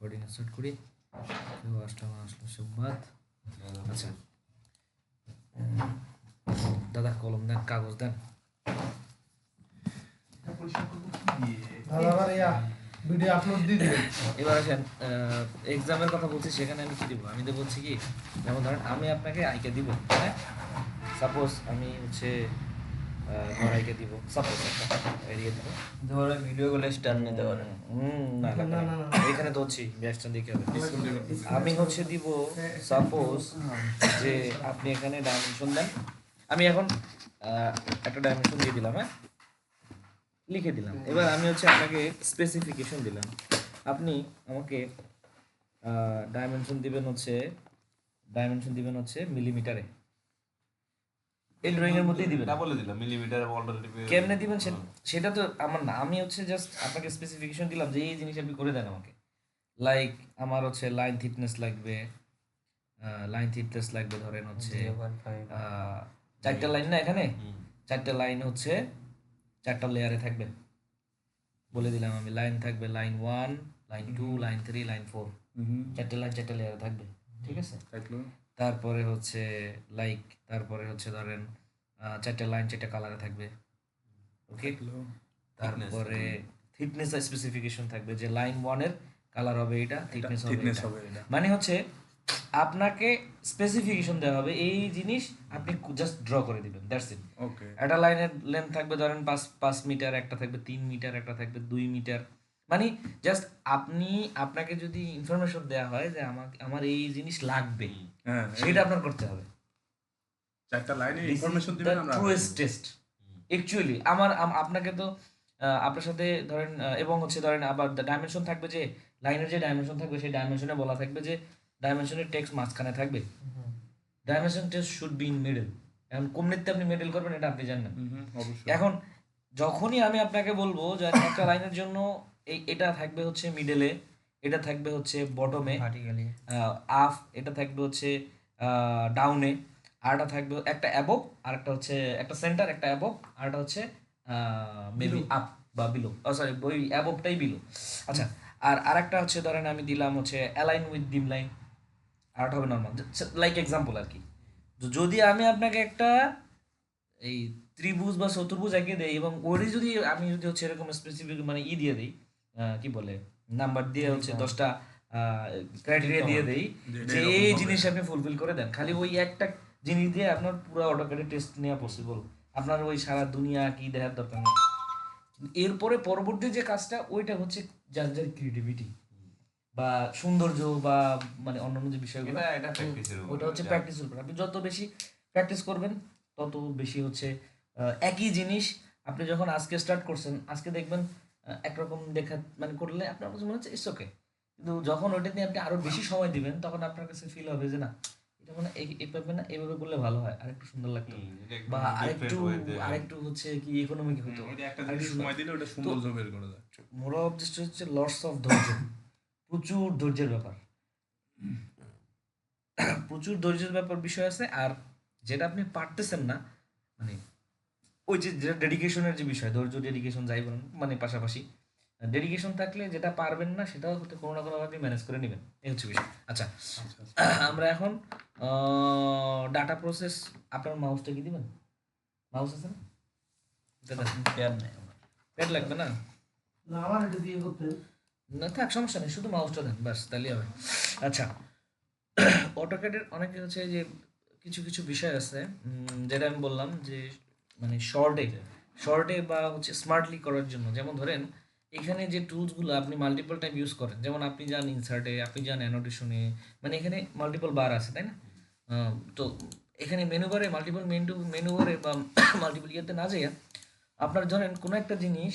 Recording start করি। কেউ আসলো সুবাদ। আচ্ছা দাদা কলম দেন, কাগজ দেন। ভিডিও আপলোড দিয়ে দিবেন। এবার আসেন এক্সামের কথা বলছি, সেখানে আমি কি দিব? আমি তো বলছি কি, যেমন ধরেন আমি আপনাকে আইকে দিব, হ্যাঁ সাপোজ আমি হচ্ছে আইকে দিব, সাপোজ একটা এরিয়া দিব, ধরে ভিডিও গুলো স্টার নিতে পারেন। না এখানে তো হচ্ছি ব্যাসটা দেখে হবে। আমি হচ্ছে দিব সাপোজ যে আপনি এখানে ডাইমেনশন দেন, আমি এখন একটা ডাইমেনশন দিয়ে দিলাম, হ্যাঁ লিখে দিলাম। এবার আমি হচ্ছে আপনাকে স্পেসিফিকেশন দিলাম, আপনি আমাকে ডাইমেনশন দিবেন হচ্ছে মিলিমিটারে। এই ড্রয়িং এর মধ্যেই দিবেন, বলে দিলাম মিলিমিটার অলরেডি। কেমনে দিবেন সেটা তো আমার না, আমি হচ্ছে জাস্ট আপনাকে স্পেসিফিকেশন দিলাম যে এই জিনিস আপনি করে দেন আমাকে। লাইক আমার হচ্ছে লাইন থিকনেস লাগবে, ধরেন হচ্ছে 4টা লাইন না, এখানে 4টা লাইন হচ্ছে 4টা লেয়ারে থাকবে, বলে দিলাম আমি। লাইন থাকবে লাইন 1, লাইন 2, লাইন 3, লাইন 4, 4টা লাইন 4টা লেয়ারে থাকবে, ঠিক আছে। তারপরে হচ্ছে ধরেন 4টা লাইন 4টা কালারে থাকবে, ওকে। তারপরে থিকনেস স্পেসিফিকেশন থাকবে যে লাইন 1 এর কালার হবে এটা, থিকনেস হবে এটা। মানে হচ্ছে আপনাকে স্পেসিফিকেশন দেওয়া হবে, এই জিনিস আপনি জাস্ট ড্র করে দিবেন, দ্যাটস ইট। ওকে, একটা লাইনের লেন্থ থাকবে ধরেন 5 মিটার, একটা থাকবে 3 মিটার, একটা থাকবে 2 মিটার। মানে জাস্ট আপনাকে যদি ইনফরমেশন দেওয়া হয় যে আমার এই জিনিস লাগবে, সেটা আপনার করতে হবে। চারটা লাইনে ইনফরমেশন দিবেন আমরা। ট্রুয়েস্ট টেস্ট অ্যাকচুয়ালি আপনাকে তো আপনার সাথে ধরেন এবং হচ্ছে ধরেন আবার ডাইমেনশন থাকবে, যে লাইনের যে ডাইমেনশন থাকবে সেই ডাইমেনশনে বলা থাকবে যে ডাইমেনশনের টেক্সট মাঝখানে থাকবে, dimension text should be in middle. এখন কোমনেতে আপনি মিডল করবেন এটা আপনি জানেন। এখন যখনই আমি আপনাকে বলবো যে একটা লাইনের জন্য এটা থাকবে হচ্ছে মিডলে, এটা থাকবে হচ্ছে বটমে, আফ এটা থাকবে হচ্ছে ডাউনে, আরটা থাকবে একটা অ্যাবভ, আর একটা হচ্ছে একটা সেন্টার, একটা অ্যাবভ, আরটা হচ্ছে মেবি আপ বা বিলো, সরি ওই অ্যাবভটাই বিলো। আচ্ছা, আর আরেকটা হচ্ছে ধরেন আমি দিলাম হচ্ছে অ্যালাইন উইথ ডিম লাইন, আরটা হবে নর্মাল, লাইক এক্সাম্পল আর কি। যদি আমি আপনাকে একটা এই ত্রিভুজ বা চতুর্ভুজ এঁকে দেই এবং ওরই যদি আমি হচ্ছে এরকম স্পেসিফিক মানে দিয়ে দেই, কি বলে নাম্বার দিয়ে হচ্ছে 10টা ক্রাইটেরিয়া দিয়ে দেই যে এই জিনিস আপনি ফুলফিল করে দেন, খালি ওই একটা জিনিস দিয়ে আপনার পুরো অটোক্যাডে টেস্ট নেওয়া পসিবল, আপনার ওই সারা দুনিয়া কি দেখার দরকার নেই। এরপরে পরবর্তী যে কাজটা ওইটা হচ্ছে যার যার ক্রিয়েটিভিটি বা সৌন্দর্য বা মানে অন্যান্য যে বিষয়গুলো, ওটা হচ্ছে প্র্যাকটিসের উপর। আপনি যত বেশি প্র্যাকটিস করবেন তত বেশি হচ্ছে একই জিনিস আপনি যখন আজকে স্টার্ট করছেন, আজকে দেখবেন একরকম দেখা মানে করলে আপনার কাছে মনে হচ্ছে ইটস ওকে, কিন্তু যখন ওইটা নিয়ে আপনি আরো বেশি সময় দিবেন তখন আপনার কাছে ফিল হবে যে না এটা মানে এইভাবে না এইভাবে করলে ভালো হয়, আরেকটু সুন্দর লাগতো বা আরেকটু হচ্ছে কি ইকোনমিক হতো, সময় দিলে ওটা সৌন্দর্য বের করে দেয়। মোর অবজেক্ট হচ্ছে লস অফ ধৈর্য, প্রচুর ধৈর্যের ব্যাপার, প্রচুর ধৈর্যের ব্যাপার বিষয় আছে। আর যেটা আপনি পারতেছেন না মানে ওই যে যেটা ডেডিকেশনের যে বিষয়, ধৈর্য ডেডিকেশন যাই বলেন মানে পাশাপাশি ডেডিকেশন থাকলে যেটা পারবেন না সেটাও হতে কোনো না কোনোভাবে ম্যানেজ করে নেবেন, এই হচ্ছে বিষয়। আচ্ছা আমরা এখন ডাটা প্রসেস, আপনার মাউসটা কি দিবেন? মাউস আছে না? প্যাড লাগবে না? না থাক সমস্যা নেই, শুধু মাউসটা দেন ব্যাস তাহলেই হবে। আচ্ছা অটোক্যাডের অনেকে হচ্ছে যে কিছু কিছু বিষয় আছে যেটা আমি বললাম যে মানে শর্টে বা হচ্ছে স্মার্টলি করার জন্য, যেমন ধরেন এখানে যে টুলসগুলো আপনি মাল্টিপল টাইম ইউজ করেন, যেমন আপনি যান ইনসার্টে, আপনি যান অ্যানোটেশনে, মানে এখানে মাল্টিপল বার আছে তাই না? তো এখানে মেনু বারে মাল্টিপল মেনু বারে বা মাল্টিপল ইয়েতে না যাইয়া আপনার ধরেন কোনো একটা জিনিস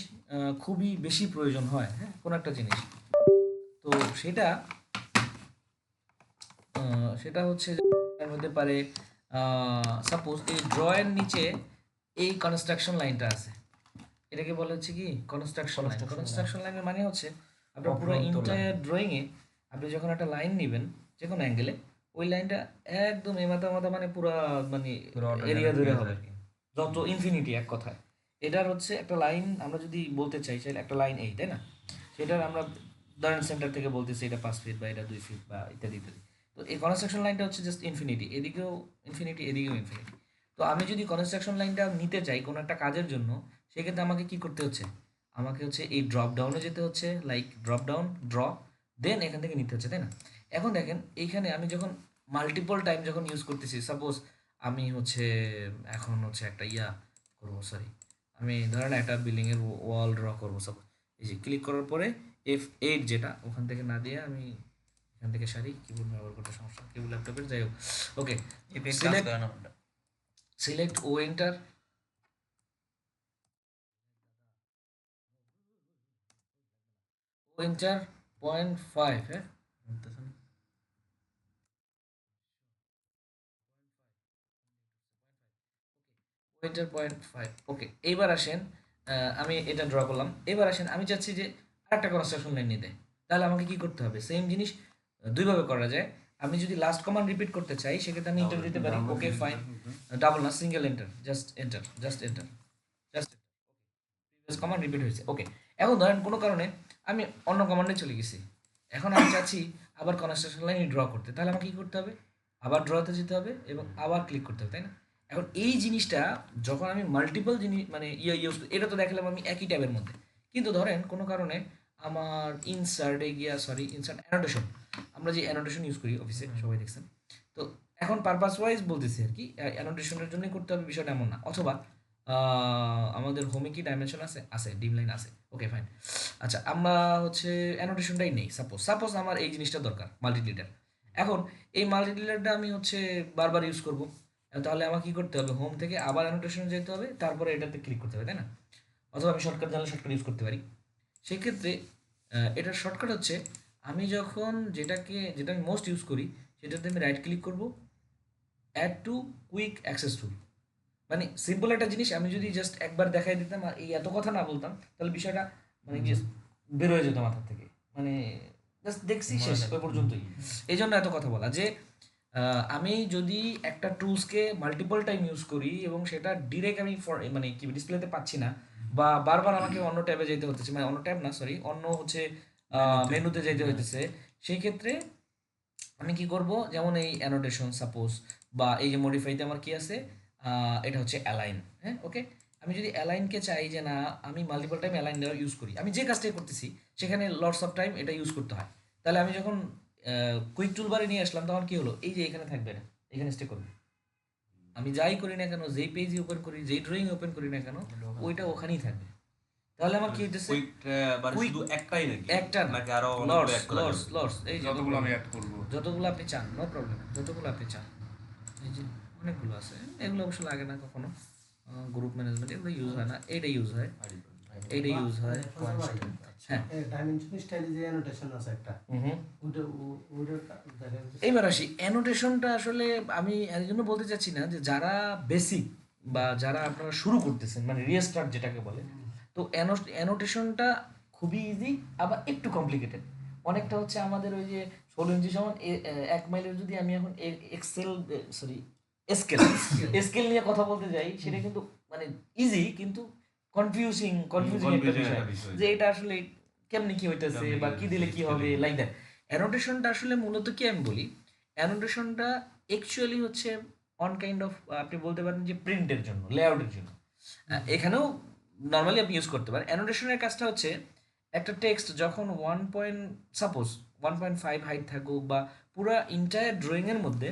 খুবই বেশি প্রয়োজন হয়, হ্যাঁ কোনো একটা জিনিস, তো সেটা হচ্ছে হতে পারে সাপোজ এই ড্রয়ের নিচে এই কনস্ট্রাকশন লাইনটা আছে, এটাকে বলা হচ্ছে কি কনস্ট্রাকশন লাইনের মানে হচ্ছে আপনার পুরো এন্টায়ার ড্রয়িংয়ে আপনি যখন একটা লাইন নেবেন যে কোনো অ্যাঙ্গেলে, ওই লাইনটা একদম মাথা মানে পুরো মানে এরিয়া ধরে হবে যত ইনফিনিটি, এক কথায় এটার হচ্ছে একটা লাইন আমরা যদি বলতে চাই একটা লাইন এই তাই না, সেটার আমরা ধরেন সেন্টার থেকে বলতেছে এটা 5 ফিট বা এটা 2 ফিট বা ইত্যাদি ইত্যাদি। তো এই কনস্ট্রাকশন লাইনটা হচ্ছে জাস্ট ইনফিনিটি, এদিকেও ইনফিনিটি এদিকেও ইনফিনিটি। তো আমি যদি কনস্ট্রাকশন লাইনটা নিতে চাই কোনো একটা কাজের জন্য, সেক্ষেত্রে আমাকে কি করতে হচ্ছে, আমাকে হচ্ছে এই ড্রপ ডাউনে যেতে হচ্ছে, লাইক ড্রপ ডাউন ড্র, দেন এখান থেকে নিতে হচ্ছে, তাই না? এখন দেখেন এইখানে আমি যখন মাল্টিপল টাইম যখন ইউজ করতেছি, সাপোজ আমি হচ্ছে এখন হচ্ছে একটা করবো, সরি, আমি ধরেন একটা বিল্ডিংয়ের ওয়াল ড্র করবো সাপোজ। এই যে ক্লিক করার পরে F8 যেটা ওখান থেকে না দিয়ে আমি এখান থেকে সারি, কিবোর্ড ব্যবহার করতে সমস্যা, কিবোর্ড ল্যাপটপের, যাই হোক। ওকে, ইফেক্ট কাজ সিলেক্ট করে না ওটা। সিলেক্ট ও এন্টার, ও এন্টার 0.5, হ্যাঁ, বুঝতেছেন? ওয়েটার 0.5। ওকে, এইবার আসেন, আমি এটা ড্র করলাম। এবার আসেন আমি চাচ্ছি যে আরেকটা কনস্ট্রাকশন লাইন নিতে, তাহলে আমাকে কি করতে হবে? সেম জিনিস দুইভাবে করা যায়। আমি যদি লাস্ট কমান্ড রিপিট করতে চাই, সেক্ষেত্রে আমি এন্টার দিতে পারি। ওকে ফাইন, ডাবল না, single enter, just enter, just enter, just previous command repeat হয়েছে। ওকে, এখন ধরেন কোনো কারণে আমি অন্য কমান্ডে চলে গেছি, এখন আমি চাচ্ছি আবার কনস্ট্রাকশন লাইন ড্র করতে, তাহলে আমাকে কি করতে হবে? আবার ড্রতে যেতে হবে এবং আবার ক্লিক করতে হবে, তাই না? এখন এই জিনিসটা যখন আমি মাল্টিপল জিনিস মানে ইউজ, এটা তো দেখালাম আমি একই ট্যাবের মধ্যে, কিন্তু ধরেন কোনো কারণে আমার ইনসার্টে গিয়া, সরি ইনসার্ট অ্যানোটেশন, আমরা যে অ্যানোটেশন ইউজ করি অফিসে সবাই দেখছেন, তো এখন পারপাস ওয়াইজ বলতেছি আর কি, অ্যানোটেশনের জন্যই করতে হবে বিষয়টা এমন না। অথবা আমাদের হোমে কি ডাইমেনশন আছে? আছে, ডিম লাইন আছে। ওকে ফাইন, আচ্ছা আমরা হচ্ছে অ্যানোটেশনটাই নেই, সাপোজ সাপোজ আমার এই জিনিসটা দরকার, মাল্টিলিটার। এখন এই মাল্টিলিটারটা আমি হচ্ছে বারবার ইউজ করব, তাহলে আমাকে কি করতে হবে? হোম থেকে আবার অ্যানোটেশনে যেতে হবে, তারপরে এটাতে ক্লিক করতে হবে, তাই না? অথবা আমি শর্টকাট জানলে শর্টকাট ইউজ করতে পারি। সেক্ষেত্রে এটার শর্টকাট হচ্ছে, আমি যখন যেটা আমি মোস্ট ইউজ করি, সেটাতে আমি রাইট ক্লিক করব, add to quick access tool. মানে সিম্পল একটা জিনিস আমি যদি জাস্ট একবার দেখাই দিতাম আর এই এত কথা না বলতাম, তাহলে বিষয়টা মানে কি বের হয়ে যেত মাথার থেকে, মানে জাস্ট দেখছি শেষ, ওই পর্যন্তই। এই জন্য এত কথা বলা যে আমি যদি একটা টুলসকে মাল্টিপল টাইম ইউজ করি এবং সেটা ডিরেক্ট আমি মানে কি ডিসপ্লেতে পাচ্ছি না, বা বারবার আমাকে অন্য ট্যাবে যেতে হচ্ছে, মানে অন্য ট্যাব না, সরি, অন্য হচ্ছে মেনুতে যেতে হইতেছে, সেই ক্ষেত্রে আমি কি করব? যেমন এই অ্যানোটেশন সাপোজ, বা এই যে মডিফাইতে আমার কি আছে, এটা হচ্ছে অ্যালাইন, হ্যাঁ ওকে। আমি যদি অ্যালাইনকে চাই যে না, আমি মাল্টিপল টাইম অ্যালাইন দেওয়ার ইউজ করি, আমি যে কাজটাই করতেছি সেখানে লটস অফ টাইম এটা ইউজ করতে হয়, তাহলে আমি যখন কুইক টুলবারে নিয়ে আসলাম, তখন কি হলো? এই যে এখানে থাকবে না, এখানে স্টে করবে। আমি যাই করি না কেন, যেই পেজই ওপেন করি, যেই ড্রয়িং ওপেন করি না কেন, ওইটা ওখানেই থাকবে। তাহলে আমার কি হইতেছে? মানে কুইক শুধু একটাই নাকি? একটা না, নাকি আরো অনেকগুলো লর্ডস অ্যাড করা লর্ডস যাবে? লর্ডস, এই যে যতগুলো আমি অ্যাড করব। যতগুলো আপনি চান, নো প্রবলেম, যতগুলো আপনি চান, এই যে অনেকগুলো আছে। এগুলো অবশ্য লাগে না কখনো, গ্রুপ ম্যানেজমেন্ট এগুলো ইউজ হয় না, এইটা ইউজ হয়, এইটা ইউজ হয়। হ্যাঁ, ডাইমেনশন স্টাইলে যে অ্যানোটেশন আছে একটা, ওটা ওটা দেখা যাচ্ছে। এইবার আসি অ্যানোটেশনটা। আসলে আমি এর জন্য বলতে চাচ্ছি না যে যারা বেসিক বা যারা আপনারা শুরু করতেছেন, মানে রিস্টার্ট যেটাকে বলে, তো অ্যানোটেশনটা খুবই ইজি, আবার একটু কমপ্লিকেটেড। অনেকটা হচ্ছে আমাদের ওই যে 16 ইঞ্চি সমান 1 মাইলের যদি আমি এখন এক্সেল, সরি স্কেল স্কেল নিয়ে কথা বলতে যাই, সেটা কিন্তু মানে ইজি, কিন্তু কনফিউজিং একটা বিষয়, যে এটা আসলে কেমনি কি হইতেছে বা কি দিলে কি হবে, লাইক দ্যাট। অ্যানোটেশনটা আসলে মূলত কি আমি বলি, অ্যানোটেশনটা অ্যাকচুয়ালি হচ্ছে অন কাইন্ড অফ, আপনি বলতে পারেন যে প্রিন্টের জন্য, লেআউটের জন্য। এখানেও নর্মালি আপনি ইউজ করতে পারেন। অ্যানোটেশনের কাজটা হচ্ছে একটা টেক্সট যখন 1.5 হাইট থাকুক বা পুরো ইন্টায়ার ড্রয়িংয়ের মধ্যে,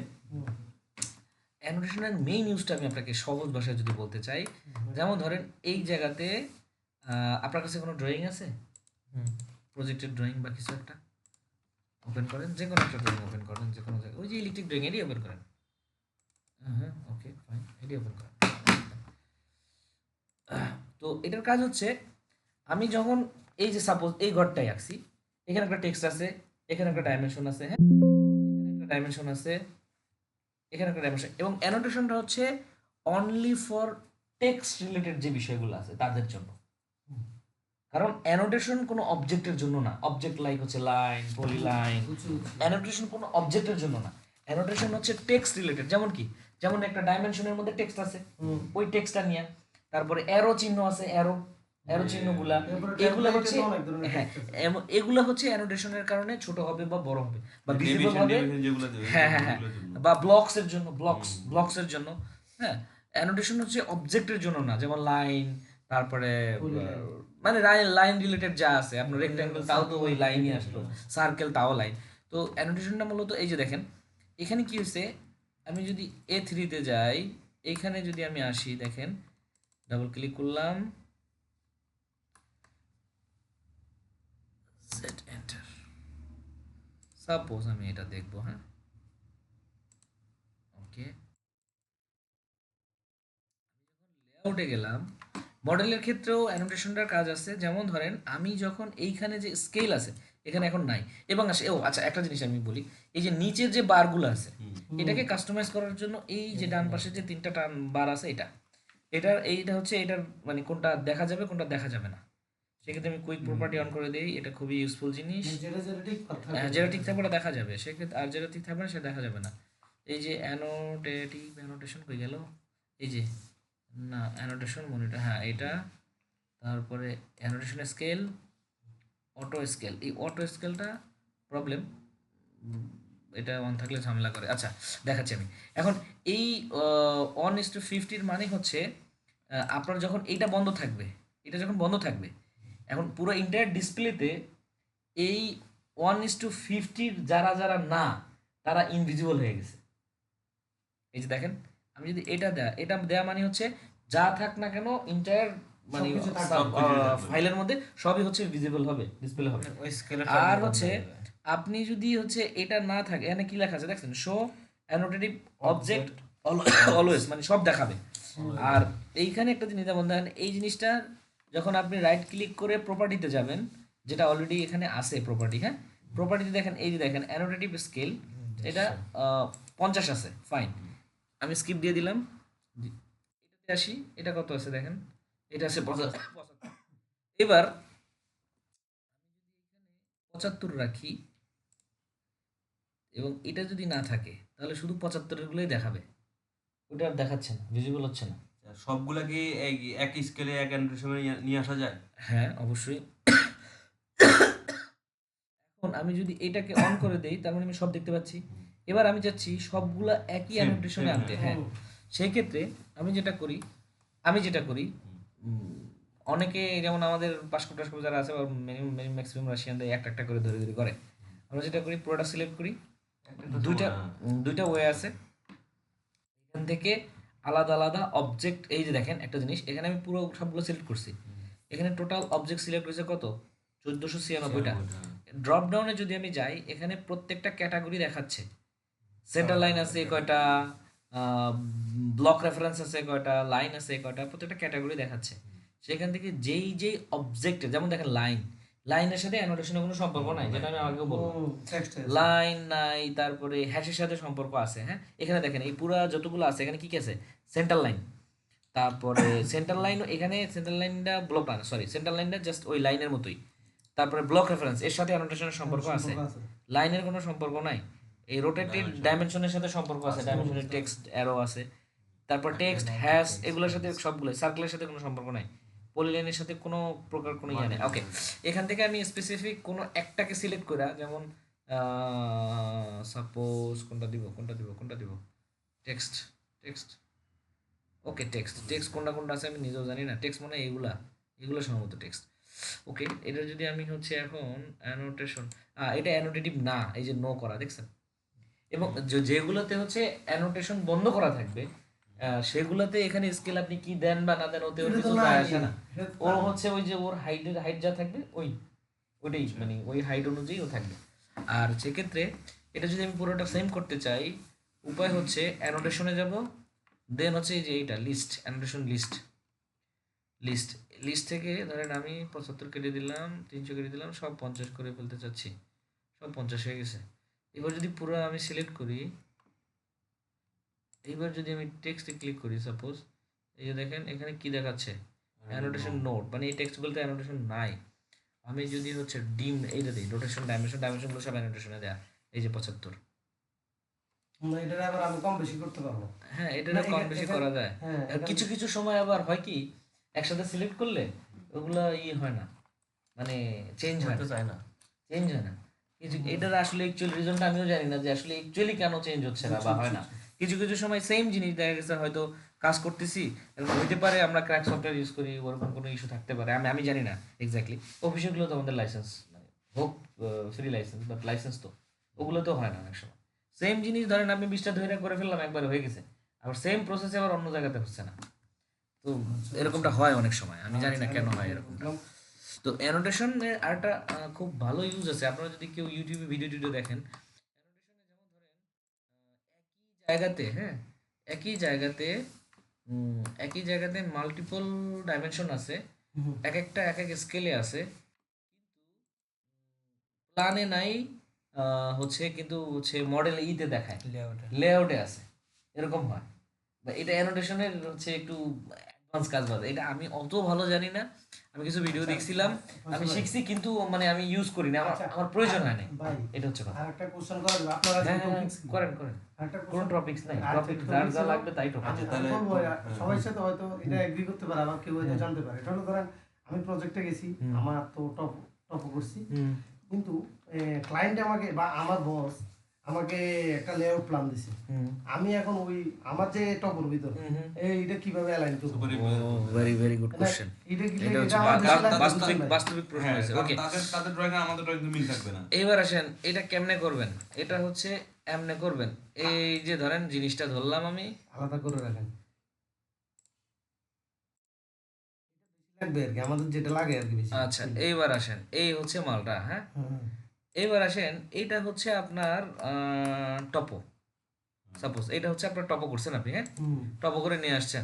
অ্যানোটেশনের মেইন ইউজটা আমি আপনাকে সহজ ভাষায় যদি বলতে চাই, যেমন ধরেন এই জায়গাতে আপনার কাছে কোনো ড্রয়িং আছে, প্রজেক্টের ড্রয়িং বা কিছু একটা ওপেন করেন, যে কোনো একটা ড্রয়িং ওপেন করেন, যে কোনো জায়গায়, ওই যে ইলেকট্রিক ড্রয়িং এটি ওপেন করেন, হ্যাঁ ওকে ফাইন, এটি ওপেন করেন। তো এটার কাজ হচ্ছে, আমি যখন এই যে সাপোজ এই ঘরটাই আঁকছি, এখানে একটা টেক্সট আছে, এখানে একটা ডাইমেনশন আছে, হ্যাঁ এখানে একটা ডাইমেনশন আছে, এখানে একটা ডাইমেনশন, এবং অ্যানোটেশনটা হচ্ছে অনলি ফর টেক্সট রিলেটেড যে বিষয়গুলো আছে তাদের জন্য। কারণ অ্যানোটেশন কোনো অবজেক্টের জন্য না, অবজেক্ট লাইক হচ্ছে লাইন, পলি লাইন, অ্যানোটেশন কোনো অবজেক্টের জন্য না। অ্যানোটেশন হচ্ছে টেক্সট রিলেটেড, যেমন কি, যেমন একটা ডাইমেনশনের মধ্যে টেক্সট আছে, ওই টেক্সটটা নিয়ে, তারপরে অ্যারো চিহ্ন আছে, অ্যারো, অ্যারো চিহ্নগুলা, এরপরে এগুলা template হচ্ছে এ তো অনেক ধরনের হ্যাঁ text আছে। এগুলা হচ্ছে অ্যানোটেশনের কারণে ছোট হবে বা বড় হবে বা ভিজিবল নেভিগেশন হবে। নেভিগেশন যেগুলো দেবে হ্যাঁ হ্যাঁ হ্যাঁ ওগুলোর জন্য। বা ব্লকসের জন্য, ব্লকসের জন্য। হ্যাঁ, অ্যানোটেশন হচ্ছে অবজেক্টের জন্য না, যেমন লাইন, তারপরে Polyline। মানে লাইন রিলেটেড যা আছে আপনার রেক্ট্যাঙ্গেল তাও তো ওই লাইনই আসলো, সার্কেল তাও লাইন। তো অ্যানোটেশনটা মূলত এই যে দেখেন এখানে কি হয়েছে, আমি যদি A3-তে যাই, এইখানে যদি আমি আসি, দেখেন ডাবল ক্লিক করলাম, সেট এন্টার, সাপোজ আমি এটা দেখবো। হ্যাঁ, ওকে, লেআউটে গেলাম। মডেলের ক্ষেত্রেও অ্যানোটেশনটার কাজ আছে, যেমন ধরেন আমি যখন এইখানে যে স্কেল আছে এখানে এখন নাই, এবং আসে ও আচ্ছা একটা জিনিস আমি বলি, এই যে নিচের যে বারগুলো আছে এটাকে কাস্টমাইজ করার জন্য এই যে ডান পাশে যে তিনটা টান বার আছে, এইটা হচ্ছে এটার মানে কোনটা দেখা যাবে কোনটা দেখা যাবে না, সেক্ষেত্রে আমি কুইক প্রপার্টি অন করে দিই, এটা খুবই ইউজফুল জিনিস। যেটা যেটা ঠিক হ্যাঁ, যেটা ঠিক থাকবে ওটা দেখা যাবে, সেক্ষেত্রে আর যেটা ঠিক থাকবে না সেটা দেখা যাবে না। এই যে অ্যানোটেশন কই গেল, এই যে না অ্যানোটেশন মনিটর, হ্যাঁ এটা, তারপরে অ্যানোটেশন স্কেল, অটো স্কেল, এই অটো স্কেলটা প্রবলেম, এটা অন থাকলে ঝামেলা করে। আচ্ছা দেখাচ্ছি আমি এখন, এই 1:50 মানে হচ্ছে আপনার যখন এইটা বন্ধ থাকবে, এটা যখন বন্ধ থাকবে, এখন পুরো ইন্টায়ার ডিসপ্লেতে এই 1:50 যারা যারা না তারা ইনভিজিবল হয়ে গেছে। এই যে দেখেন, আমি যদি এটা দেয়া মানে হচ্ছে যা থাক না কেন ইন্টায়ার মানে সবকিছু থাকবে। সবকিছু থাকবে। ফাইলের মধ্যে সবই হচ্ছে ভিজিবল হবে, ডিসপ্লে হবে। ওই স্কেলের আর হচ্ছে আপনি যদি হচ্ছে এটা না থাকে, এখানে কি লেখা আছে দেখছেন, শো অ্যানোটেটিভ অবজেক্ট অলওয়েজ, মানে সব দেখাবে। আর এইখানে একটা জিনিস যেমন দেখেন, এই জিনিসটা যখন আপনি রাইট ক্লিক করে প্রপার্টিতে যাবেন, যেটা অলরেডি এখানে আছে প্রপার্টি, হ্যাঁ প্রপার্টিতে দেখেন, এই যে দেখেন অ্যানোটেটিভ স্কেল, এটা 50 আছে, ফাইন, আমি স্কিপ দিয়ে দিলাম। এটাতে আসি, এটা কত আছে দেখেন, এটা আছে 75। এবার 75 রাখি, এবং এটা যদি না থাকে তাহলে শুধু 75 গুলোই দেখাবে, ওটা আর দেখাচ্ছে না, ভিজিবল হচ্ছে না। সবগুলা কি এক স্কেলে এক অ্যানোটেশনে নিয়ে আসা যায়? হ্যাঁ অবশ্যই। এখন আমি যদি এটাকে অন করে দেই, তার মানে আমি সব দেখতে পাচ্ছি। এবার আমি চাচ্ছি সবগুলা একই Same, অ্যানোটেশনে same, আনতে। হ্যাঁ, সেই ক্ষেত্রে আমি যেটা করি অনেকে যেমন আমাদের পাসকো যারা আছে, ম্যাক্সিমাম রাশিয়ানদের একটা একটা করে ধরে ধরে করে, আমরা যেটা করি পুরোটা সিলেক্ট করি, দুইটা দুইটা ওয়ে আছে, এখান থেকে আলাদা আলাদা অবজেক্ট, এই যে দেখেন একটা জিনিস, এখানে আমি পুরো সবগুলো সিলেক্ট করছি, এখানে টোটাল অবজেক্ট সিলেক্ট হয়েছে কত, 1496টা। ড্রপ ডাউনে যদি আমি যাই, এখানে প্রত্যেকটা ক্যাটাগরি দেখাচ্ছে, সেন্টার লাইন আছে কয়টা, ব্লক রেফারেন্স আছে কয়টা, লাইন আছে কয়টা, প্রত্যেকটা ক্যাটাগরি দেখাচ্ছে। সেখান থেকে যেই যেই অবজেক্টে, যেমন দেখেন লাইনের সাথে অ্যানোটেশনের কোনো সম্পর্ক নাই, যেটা আমি আগেও বললাম, লাইন নাই, তারপরে হ্যাশের সাথে সম্পর্ক আছে। হ্যাঁ, এখানে দেখেন এই পুরা যতগুলো আছে এখানে কি কি আছে, সেন্টার লাইন, তারপরে সেন্টার লাইন, এখানে সেন্টার লাইনটা ব্লক না, সরি সেন্টার লাইনটা জাস্ট ওই লাইনের মতোই, তারপরে ব্লক রেফারেন্স এর সাথে অ্যানোটেশনের সম্পর্ক আছে, লাইনের কোনো সম্পর্ক নাই। এই রোটেটেড ডাইমেনশনের সাথে সম্পর্ক আছে, ডাইমেনশনের টেক্সট অ্যারো আছে, তারপর টেক্সট হ্যাশ এগুলোর সাথে সবগুলো, সার্কেলের সাথে কোনো সম্পর্ক নাই, পলিলাইনের সাথে কোনো প্রকার কোনো ইয়ে নেই। ওকে, এখান থেকে আমি স্পেসিফিক কোনো একটাকে সিলেক্ট করা, যেমন সাপোজ কোনটা দিব, টেক্সট টেক্সট ওকে, টেক্সট কোনটা আছে আমি নিজেও জানি না, টেক্সট মানে এগুলো সম্ভবত টেক্সট। ওকে, এটা যদি আমি হচ্ছে এখন অ্যানোটেশন, এটা অ্যানোটেটিভ না, এই যে নো করা দেখছেন, এবং যেগুলোতে হচ্ছে অ্যানোটেশন বন্ধ করা থাকবে সেগুলোতে এখানে স্কেল আপনি কি দেন বা না দেন ওতে ওর কিছু যায় আসে না, ও হচ্ছে ওই যে ওর হাইট যা থাকবে ওইটাই মানে ওই হাইট অনুযায়ী ও থাকবে। আর সেক্ষেত্রে এটা যদি আমি পুরোটা সেম করতে চাই, উপায় হচ্ছে অ্যানোটেশনে যাব, দেন হচ্ছে এই যে এইটা লিস্ট, অ্যানোটেশন লিস্ট থেকে ধরেন আমি 75 কেটে দিলাম, 300 কেটে দিলাম, সব 50 করে ফেলতে চাচ্ছি, সব 50 হয়ে গেছে। এবার যদি পুরো আমি সিলেক্ট করি, এইবার যদি আমি টেক্সটে ক্লিক করি, সাপোজ এই যে দেখেন এখানে কি দেখাচ্ছে, অ্যানোটেশন নোট, মানে এই টেক্সটগুলোতে অ্যানোটেশন নাই। আমি যদি হচ্ছে ডিম এইটা দিই, রোটেশন ডাইমেনশনগুলো সব অ্যানোটেশনে দেয়া, এই যে 75। এটা আবার আমি কম বেশি করতে পারবো। হ্যাঁ, এটা কম বেশি করা যায়। কিছু কিছু সময় আবার হয় কি, একসাথে সিলেক্ট করলে ওগুলা হয় না, মানে চেঞ্জ হয় হতে চায় না। চেঞ্জ হয় না কিছু। এটার আসলে অ্যাকচুয়ালি রিজনটা আমিও জানি না যে আসলে অ্যাকচুয়ালি কেন চেঞ্জ হচ্ছে না বা হয় না। কিছু কিছু সময় সেম জিনিস দেখা গেছে হয়তো কাজ করতেছি, এবং হইতে পারে আমরা ক্র্যাক সফটওয়্যার ইউজ করি, ওরকম কোনো ইস্যু থাকতে পারে, আমি আমি জানি না এক্স্যাক্টলি। অফিসেগুলো তো আমাদের লাইসেন্স হোক ফ্রি লাইসেন্স, বাট লাইসেন্স তো ওগুলো তো হয় না অনেক সময়। সেম জিনিস ধরেন আমি 20টা ধরে করে ফেললাম, একবার হয়ে গেছে, আবার সেম প্রসেসে আবার অন্য জায়গাতে হচ্ছে না। তো এরকমটা হয় অনেক সময়, আমি জানি না কেন হয় এরকমটা। তো অ্যানোটেশনের আরেকটা খুব ভালো ইউজ আছে, আপনারা যদি কেউ ইউটিউবে ভিডিও টিডিও দেখেন, জায়গাতে হ্যাঁ একই জায়গাতে মাল্টিপল ডাইমেনশন আছে, এক একটা এক এক স্কেলে আছে, প্ল্যানে নাই, হচ্ছে কিন্তু হচ্ছে মডেল ইতে দেখায়, লেআউটে আছে, এরকম হয়। বা এটা অ্যানোটেশনের হচ্ছে একটু অ্যাডভান্স কাজ বাদে, এটা আমি অত ভালো জানি না, আমি কিছু ভিডিও দেখছিলাম, আমি শিখছি, কিন্তু মানে আমি ইউজ করি না, আমার আমার প্রয়োজন হয় না, ভাই এটা হচ্ছে কথা। আরেকটা কোশ্চেন করেন আপনারা হ্যাঁ কি হ্যাঁ, টপিকস করেন করেন, আরেকটা কোন টপিকস নাই, টপিক যার যা লাগবে তাই টপিক। আমি তাহলে বলবো সবার সাথে হয়তো এটা এগ্রি করতে পারে, আবার কেউ হয়তো জানতে পারে। এটা হলো ধরেন আমি প্রজেক্টে গেছি, আমার তো টপ করছি, কিন্তু ক্লায়েন্ট আমাকে বা আমার বস আমাকে একটা লেআউট প্ল্যান দিছে, আমি এখন ওই আমার যে টপের ভিতর এইটা কিভাবে অ্যালাইন করব? Very very good question. এটা কি এটা হচ্ছে এটা আমার বেশি লাগবে বাস্তবিক বুঝছেন ভাই? বাস্তবিক প্রশ্ন হ্যাঁ, হয়েছে। কারণ ওকে, তাদের ড্রয়িং আর আমাদের ড্রয়িং মিল থাকবে না। এইবার আসেন এটা কেমনে করবেন। এটা হচ্ছে এমনে করবেন, এই যে ধরেন জিনিসটা ধরলাম আমি, আলাদা করে রাখেন লাগবে আর কি, আমাদের যেটা লাগে আর কি বেশি। আচ্ছা এইবার আসেন, এই হচ্ছে মালটা, হ্যাঁ হুম, এইবার আসেন, এইটা হচ্ছে আপনার টপো, সাপোজ এটা হচ্ছে আপনার টপো করছেন আপনি, হ্যাঁ হুম, টপো করে নিয়ে আসছেন।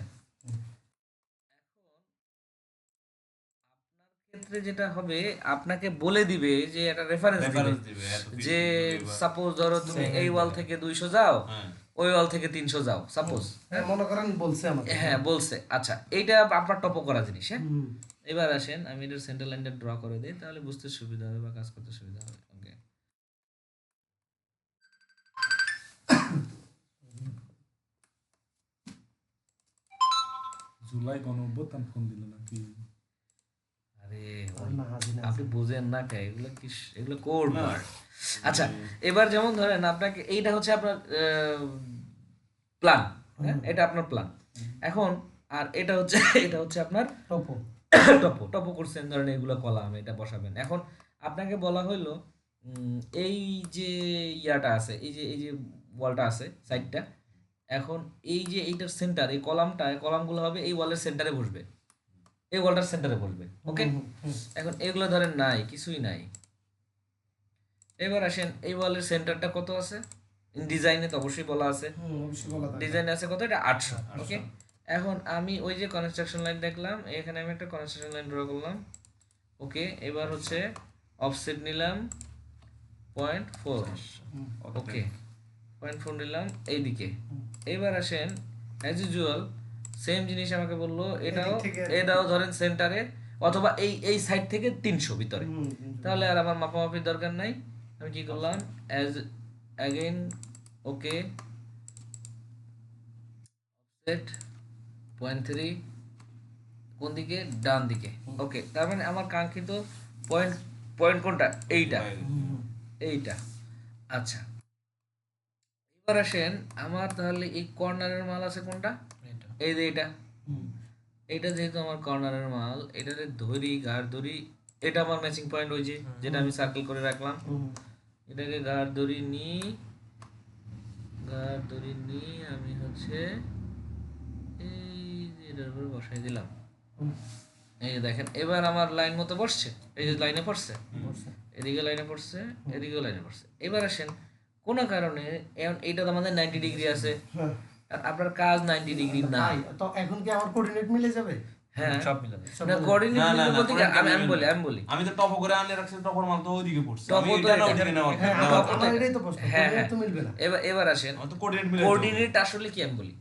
ক্ষেত্রে যেটা হবে, আপনাকে বলে দিবে যে একটা রেফারেন্স দিবে, রেফারেন্স দিবে এত পিস যে দিবে সাপোজ ধরো তুমি এই ওয়াল থেকে 200 যাও, হ্যাঁ ওই ওয়াল থেকে 300 যাও সাপোজ, হ্যাঁ মনে করেন বলছে আমাকে। হ্যাঁ বলছে। আচ্ছা এইটা আপনার টপো করা জিনিস, হ্যাঁ হুম, এবার আসেন আমি এটার সেন্টার লাইনটা ড্র করে দিই, তাহলে বুঝতে সুবিধা হবে বা কাজ করতে সুবিধা হবে। ওকে, জুলাই গণঅভ্যুত্থান ফোন দিল নাকি? আরে না, হাজি না। আপনি বুঝেন না কে, এগুলো কি, এগুলো কোড ওয়ার্ড। আচ্ছা এবার যেমন ধরেন আপনাকে এইটা হচ্ছে আপনার প্ল্যান, হ্যাঁ এটা আপনার প্ল্যান এখন, আর এটা হচ্ছে এটা হচ্ছে আপনার টপো। টপো টপো করছেন, ধরেন এগুলো কলাম, এটা বসাবেন। এখন আপনাকে বলা হইলো এই যে ইয়াটা আছে, এই যে ওয়ালটা আছে সাইডটা, এখন এই যে এইটার সেন্টার, এই কলামটা, এই কলামগুলো হবে এই ওয়ালের সেন্টারে বসবে, এই ওয়ালটার সেন্টারে বসবে। ওকে, এখন এগুলো ধরেন নাই, কিছুই নাই। এবার আসেন এই ওয়ালের সেন্টারটা কত আছে, ডিজাইনে তো অবশ্যই বলা আছে, হুম, অবশ্যই বলা থাকে। ডিজাইনে আছে কত, এটা 800। ওকে, এখন আমি ওই যে কনস্ট্রাকশন লাইন দেখলাম, এখানে আমি একটা কনস্ট্রাকশন লাইন ড্র করলাম। ওকে, এবার হচ্ছে অফসেট নিলাম 0.4, ওকে 0.4 নিলাম এইদিকে। এবার আসেন অ্যাজ ইউজুয়াল সেম জিনিস আমাকে বললো, এটাও এদিক থেকে- এটাও ধরেন সেন্টারে, অথবা এই এই সাইড থেকে 300 ভিতরে, হুম, হুম, তাহলে আর আমার মাপামাপির দরকার নাই। আমি কি করলাম, অ্যাজ অ্যাগেইন ওকে সেট 0.3 কোন দিকে, ডান দিকে। ওকে, তার মানে আমার কাঙ্ক্ষিত পয়েন্ট, পয়েন্ট কোনটা, এইটা এইটা। আচ্ছা এবার আসেন আমার, তাহলে এই কর্নারের মাল আছে কোনটা, এই যে এটা, হুম, এইটা যেহেতু আমার কর্নারের মাল, এটাতে ধরি ঘাড় ধরি, এটা আমার ম্যাচিং পয়েন্ট, ওই যে যেটা আমি সার্কেল করে রাখলাম, হুম, এটাকে ঘাড় ধরি নিই, ঘাড় ধরি নিই আমি হচ্ছে এই যে এটার উপরে বসাই দিলাম। হুম, এই যে দেখেন এবার আমার লাইন মতো বসছে, এই যে লাইনে পড়ছে, বলছে। এদিকে লাইনে পড়ছে, এদিকেও লাইনে পড়ছে। এবার আসেন কোনো কারণে এখন এইটা তো আমাদের 90 ডিগ্রি আছে, হ্যাঁ, আর আপনার কাজ 90 ডিগ্রি না, তাই, তো এখন কি আমার কোঅর্ডিনেট মিলে যাবে? হ্যাঁ সব মিলে যায়। সব না মিলে- কোঅর্ডিনেট না, না, না, বলতে কি, আমি আমি coordinate বলি আমি বলি আমি তো টপ করে আনলে রাখছি, টপর মাল তো ওইদিকে পড়ছে, টপ আমি তো এটা না এটা- ওইদিকে নেওয়ার হ্যাঁ, আমার- আমার এটাই তো প্রশ্ন, হ্যাঁ, coordinate হ্যাঁ। তো মিলবে না। এবার আসেন আমার তো কোঅর্ডিনেট মিলে কোঅর্ডিনেট আসলে কি আমি বলি,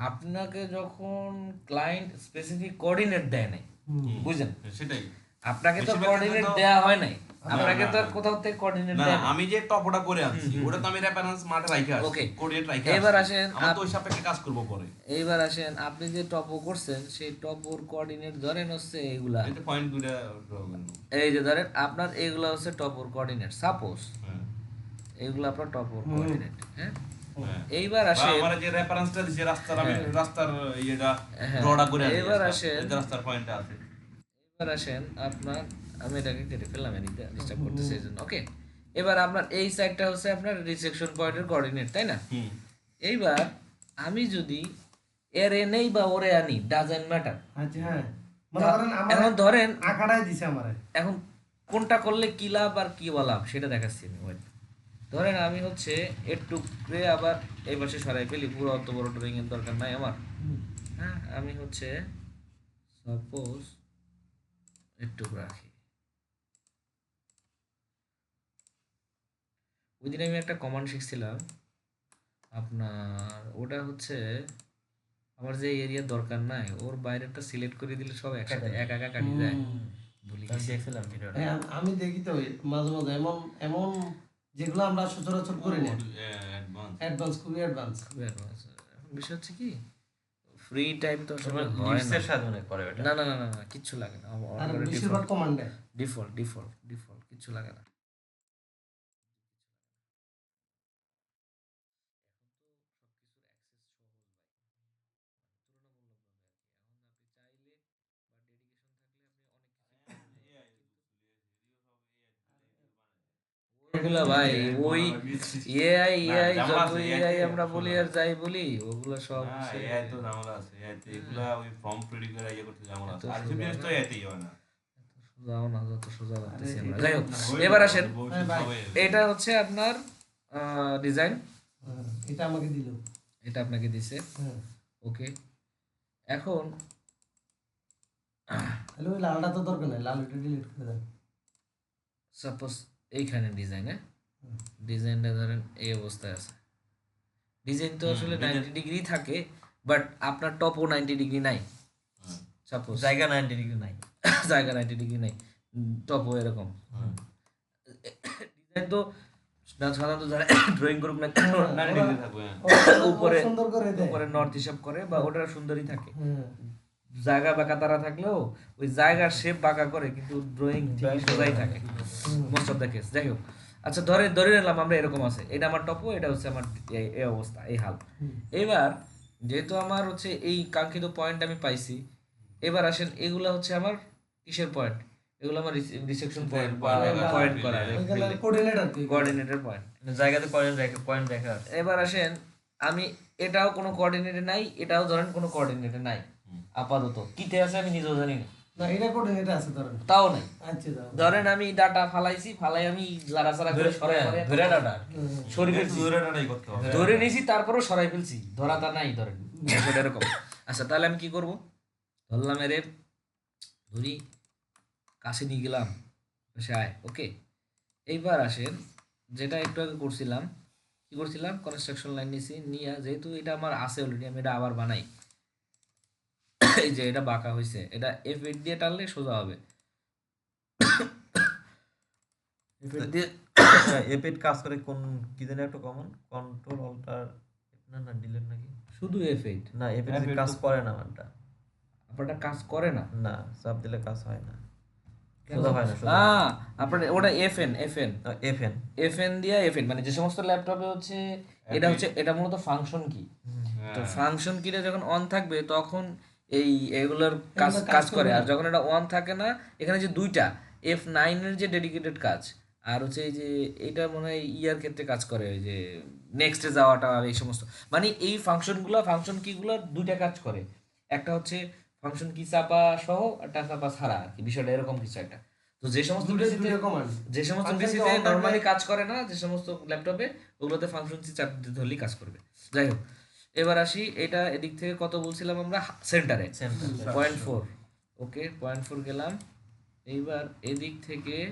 আপনাকে যখন ক্লায়েন্ট স্পেসিফিক কোঅর্ডিনেট দেয় নাই, হুম, বুঝলেন, সেটাই আপনাকে তো বেশিরভাগ কোঅর্ডিনেট ক্ষেত্রে তো- দেয়া হয় নাই, আপনাকে না, তো আর না। কোথাও থেকে কোঅর্ডিনেট না দেয় না, না। আমি যে টপোটা করে আনছি ওটা তো আমি রেফারেন্স মাঠে রাইখা আসছি Okay. কোঅর্ডিনেট রাইখা এবার আসছি। আসেন আমার তো ওই সাপেক্ষে কাজ করব পরে। এইবার আসেন আপনি যে টপো করছেন সেই টপোর কোঅর্ডিনেট ধরেন হচ্ছে এইগুলা, এই তো পয়েন্ট দুইটা draw করলাম। এই যে ধরেন আপনার এইগুলা হচ্ছে টপোর কোঅর্ডিনেট, সাপোজ হ্যাঁ, এইগুলো আপনার টপোর কোঅর্ডিনেট। হ্যাঁ, হ্যাঁ। এইবার বা আসেন আমার যে রেফারেন্সটা দিছে রাস্তার, আমি হ্যাঁ। রাস্তার ইয়েটা হ্যাঁ। ড্রটা করে আনি এবার আজকে। আসেন- এই যে রাস্তার পয়েন্টটা আছে। এবার আসেন আপনার, আমি এটাকে কেটে ফেললাম, এদিকে ডিস্টার্ব করতেছে এই জন্য। ওকে, এবার আপনার এই সাইডটা হচ্ছে আপনার রিসেকশন পয়েন্টের কোঅর্ডিনেট, তাই না? হুম। এইবার আমি যদি এর এ নেই বা ওরে আনি, ডাজেন্ট ম্যাটার। আচ্ছা হ্যাঁ, মনে করেন আমার এখন ধরেন আঁকাটাই দিছে আমারে। এখন কোনটা করলে কি লাভ আর কি লাভ সেটা দেখাচ্ছি আমি। ওয়েট, ধরেন আমি হচ্ছে এর টুকরে আবার এই পাশে সরাই ফেলি, পুরো অত বড় ড্রয়িং এর দরকার নাই আমার। হ্যাঁ, আমি হচ্ছে সাপোজ একটু রাখি। ওই দিন আমি একটা কমান্ড শিখছিলাম আপনার, ওটা হচ্ছে আমার যে এরিয়ার দরকার নাই ওর বাইরেটা সিলেক্ট করে দিলে সব একসাথে একা একা কাটি যায়। ভুলে আমি গেছি। দেখছিলাম ভিডিওটা। হ্যাঁ, আমি দেখি তো মাঝে মাঝে এমন এমন যেগুলো আমরা সচরাচর করি না, অ্যাডভান্স। অ্যাডভান্স, খুবই অ্যাডভান্স। খুবই advanced। এখন বিষয় হচ্ছে কি, ফ্রি টাইম তো আসলে তোমার হয় না। লিপসের সাথে মনে করে ওটা। না না না না না, কিচ্ছু লাগে না। আর বেশিরভাগ কমান্ডে ডিফল্ট ডিফল্ট ডিফল্ট কিচ্ছু লাগে না। ওগুলা ভাই ওই এআই এআই ঝামেলা যত আছে, এআই AI আমরা বলি আর ঝামেলা যাই বলি ওগুলো সব না, হচ্ছে- AI তো ঝামেলা আছে। AI তে এগুলা ওই ফর্ম তৈরি করে ইয়ে করতে ঝামেলা আছে। এত আর সোজা এসব জিনিস তো না। AI তেই হয় না। সোজাও না, যত সোজা ভাবতেছি আমরা। এটা- যাই হোক, হয়ে এবার যাবে, আসেন ভবিষ্যৎ ভাই, হবে। এটা হচ্ছে আপনার ডিজাইন, এটা আমাকে দিল। এটা আপনাকে দিছে। হ্যাঁ, ওকে, এখন তাহলে ওই লালটা তো দরকার নাই, লাল ওইটা ডিলিট করে দেন। সাপোজ এইখানে ডিজাইন, ডিজাইনটা ধরেন এই অবস্থায় আছে। ডিজাইন তো আসলে 90 ডিগ্রি থাকে, বাট আপনার টপও 90 ডিগ্রি নাই। সাপোজ জায়গা 90 ডিগ্রি নাই। জায়গা 90 ডিগ্রি নাই, টপও এরকম। ডিজাইন তো সাধারণত যারা ড্রয়িং করুক না কেন, 90 ডিগ্রি থাকবে, হ্যাঁ। উপরে সুন্দর করে দেয়। উপরে নর্থ হিসাব করে বা ওটা সুন্দরই থাকে। হ্যাঁ, জায়গা বাঁকা তারা থাকলেও ওই জায়গার শেপ বাঁকা করে, কিন্তু ড্রয়িং ঠিকই সোজাই থাকে মোস্ট অফ দ্য কেস। যাই হোক, আচ্ছা ধরে নিলাম আমরা এরকম আছে, এটা আমার টপো, এটা হচ্ছে আমার এই অবস্থা, এই হাল। এবার যেহেতু আমার হচ্ছে এই কাঙ্ক্ষিত পয়েন্ট আমি পাইছি, এবার আসেন এগুলা হচ্ছে আমার কিসের পয়েন্ট, এগুলো আমার রিসেকশন পয়েন্ট বা পয়েন্ট করা ওইখানে কোঅর্ডিনেট আর কি। কোঅর্ডিনেটের পয়েন্ট। জায়গাতে পয়েন্ট রেখা আছে। এবার আসেন আমি এটাও কোনো কোঅর্ডিনেটে নাই, এটাও ধরেন কোনো কোঅর্ডিনেটে নাই আপাতত, কিতে আছে আমি নিজেও জানি না, না, এটা কোঅর্ডিনেট আছে ধরেন। তাও নাই। আচ্ছা দাও। ধরেন আমি ডাটা ফালাই আমি লাড়াচাড়া করে সরাই ধরে ডাটা। সরিয়ে একটু ফেলছি, দূরে টানাই করতে হবে। ধরে নিয়েছি তারপরও সরাই ফেলছি, ধরাটা নাই ধরেন বিষয়টা এরকম। আচ্ছা তাহলে আমি কি করব, ধরলাম এরে, ধরি কাছে নিয়ে গেলাম, সে আয়। ওকে, এইবার আসেন যেটা একটু আগে করছিলাম, কি করছিলাম, কনস্ট্রাকশন লাইন নিয়েছি, নিয়ে যেহেতু এটা আমার আছে অলরেডি, আমি এটা আবার বানাই। এই যে এটা বাঁকা হয়েছে, এটা F8 দিয়ে টানলে সোজা হবে। F8 দিয়ে এপিট কাজ করে কোন কি জানি একটা কমন কন্ট্রোল অল্টার না ডিলিট নাকি? শুধু F8, না এপিট F8 কাজ তো- করে না আমারটা। আপনারটা কাজ করে না। না চাপ দিলে কাজ হয় না। কেন? সোজা হয় না সোজা। আপনার ওটা FN FN এফএন। FN দিয়ে FN, মানে যে সমস্ত ল্যাপটপে হচ্ছে এটা হচ্ছে, এটা মূলত ফাংশন কি। তো ফাংশন কিটা যখন অন থাকবে তখন এগুলোর কাজ এগুলো কাজ করে, আর যখন এটা অন থাকে না, এখানে যে দুইটা F9 এর যে ডেডিকেটেড কাজ, আর হচ্ছে এই যে এটা মনে হয় ইয়ার ক্ষেত্রে কাজ করে, ওই যে নেক্সটে যাওয়াটা আর এই সমস্ত, মানে এই ফাংশন কিগুলো দুইটা কাজ করে। একটা হচ্ছে ফাংশন কি চাপা সহ, একটা চাপা ছাড়া আর কি, বিষয়টা এরকম কিছু একটা। তো যে সমস্ত দুটো কমান্ড। যে সমস্ত Function পিসিতে কে on নরমালি থাকলে- কাজ করে না, যে সমস্ত ল্যাপটপে ওগুলোতে ফাংশন কি চাপ দিতে ধরলেই কাজ করবে। যাই হোক, এবার আসি, এটা এদিক থেকে কত বলছিলাম আমরা, সেন্টারে 0.4। ওকে, 0.4 গেলাম। এইবার এদিক থেকে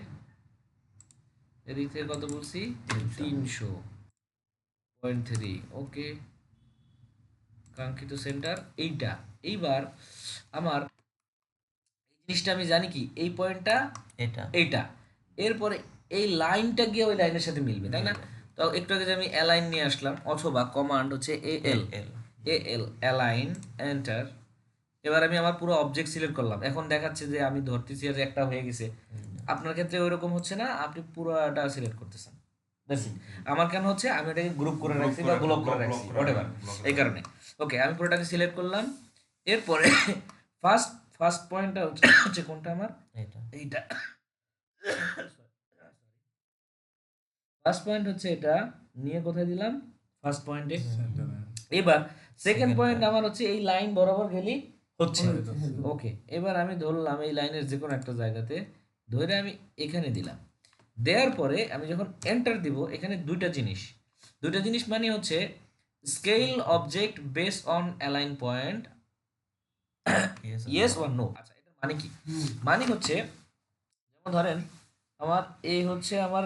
কত বলছি, 300.3। ওকে, কাঙ্ক্ষিত সেন্টার এইটা। এইবার আমার এই জিনিসটা আমি জানি কি এই পয়েন্টটা এটা এইটা, এরপরে এই লাইনটা গিয়ে ওই লাইনের সাথে মিলবে, তাই না? তো একটু আগে যে আমি অ্যালাইন নিয়ে আসলাম, অথবা কমান্ড হচ্ছে এল, এল এল অ্যালাইন, এন্টার। এবার আমি আমার পুরো অবজেক্ট সিলেক্ট করলাম, এখন দেখাচ্ছে যে আমি ধরতেছি যে একটা হয়ে গেছে। আপনার ক্ষেত্রে ওইরকম হচ্ছে না, আপনি পুরোটা সিলেক্ট করতেছেন। That's it. আমার কেন হচ্ছে, আমি ওটাকে গ্রুপ করে রাখছি বা ব্লক করে রাখছি, হোয়াটএভার, এই কারণে। ওকে, আমি পুরোটাকে সিলেক্ট করলাম। এরপরে ফার্স্ট ফার্স্ট পয়েন্টটা হচ্ছে কোনটা আমার, এটা এইটা। ফার্স্ট পয়েন্ট হচ্ছে এটা, নিয়ে কোথায় দিলাম, ফার্স্ট পয়েন্টে। এবার সেকেন্ড পয়েন্ট আমার হচ্ছে এই লাইন বরাবর গেলি হচ্ছে। ওকে, এবার আমি ধরলাম এই লাইনের যে কোনো একটা জায়গাতে ধরে আমি এখানে দিলাম। দেওয়ার পরে আমি যখন এন্টার দিব, এখানে দুইটা জিনিস মানে হচ্ছে scale object base on align point, yes or no. আচ্ছা, এটার মানে কি? মানে হচ্ছে, যেমন ধরেন আমার এই হচ্ছে আমার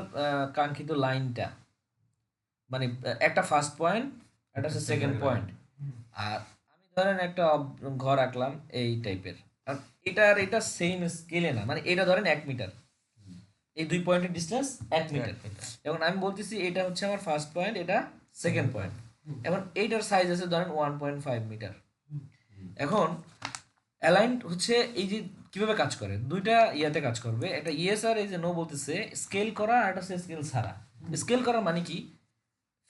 কাঙ্ক্ষিত লাইনটা, মানে একটা ফার্স্ট পয়েন্ট, একটা হচ্ছে সেকেন্ড পয়েন্ট। আর আমি ধরেন একটা ঘর আঁকলাম এই টাইপের, আর এটা আর এটা সেম স্কেলে না, মানে এটা ধরেন 1 মিটার, এই দুই পয়েন্টের ডিস্টেন্স 1 মিটার। এখন আমি বলতেছি এটা হচ্ছে আমার ফার্স্ট পয়েন্ট, এটা সেকেন্ড পয়েন্ট। এখন এইটার সাইজ আছে ধরেন 1.5 মিটার। এখন অ্যালাইন হচ্ছে এই যে কিভাবে কাজ করে, দুইটা ইয়াতে কাজ করবে, একটা ইয়েস আর এই যে নো বলতেছে স্কেল করা, আর একটা হচ্ছে স্কেল ছাড়া। স্কেল করা মানে কি,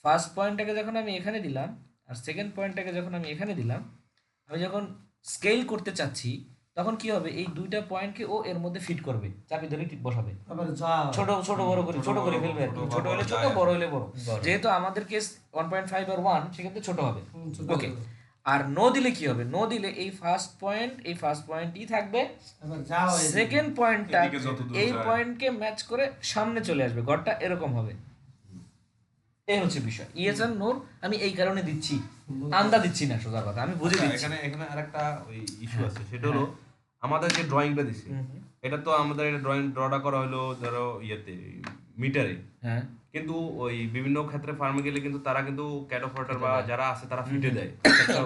ফার্স্ট পয়েন্টটাকে যখন আমি এখানে দিলাম আর সেকেন্ড পয়েন্টটাকে যখন আমি এখানে দিলাম, আমি যখন স্কেল করতে চাচ্ছি তখন কি হবে, এই দুইটা পয়েন্টকে ও এর মধ্যে ফিট করবে, চাপি ধরে বসাবে, আবার যা ছোট ছোট বড় করে ছোট করে ফেলবে আর কি, ছোট হলে ছোট, বড় হলে বড়। যেহেতু আমাদের কেস 1.5 আর 1, সেক্ষেত্রে ছোট হবে। ওকে, আর নো দিলে কি হবে, নো দিলে এই ফার্স্ট পয়েন্টই থাকবে, আবার যা হয় সেকেন্ড পয়েন্টটা এদিকে যত দূর এই যায়। পয়েন্টকে ম্যাচ করে সামনে চলে আসবে, ঘরটা এরকম হবে। এই হচ্ছে বিষয়। ইয়েস আর নোর আমি এই কারণে দিচ্ছি, আন্দা দিচ্ছি না, সোজা কথা আমি বুঝে আচ্ছা, দিচ্ছি। এখানে এখানে আরেকটা ওই ইস্যু আছে, সেটা হলো আমাদের যে ড্রয়িংটা দিছে, এটা তো আমাদের এটা ড্রটা করা হলো ধরো ইয়েতে মিটারে, হ্যাঁ, কিন্তু ওই বিভিন্ন ক্ষেত্রে ফার্মে গেলে কিন্তু তারা কিন্তু ক্যাট অপারেটর বা যারা আছে তারা ফিটে দেয়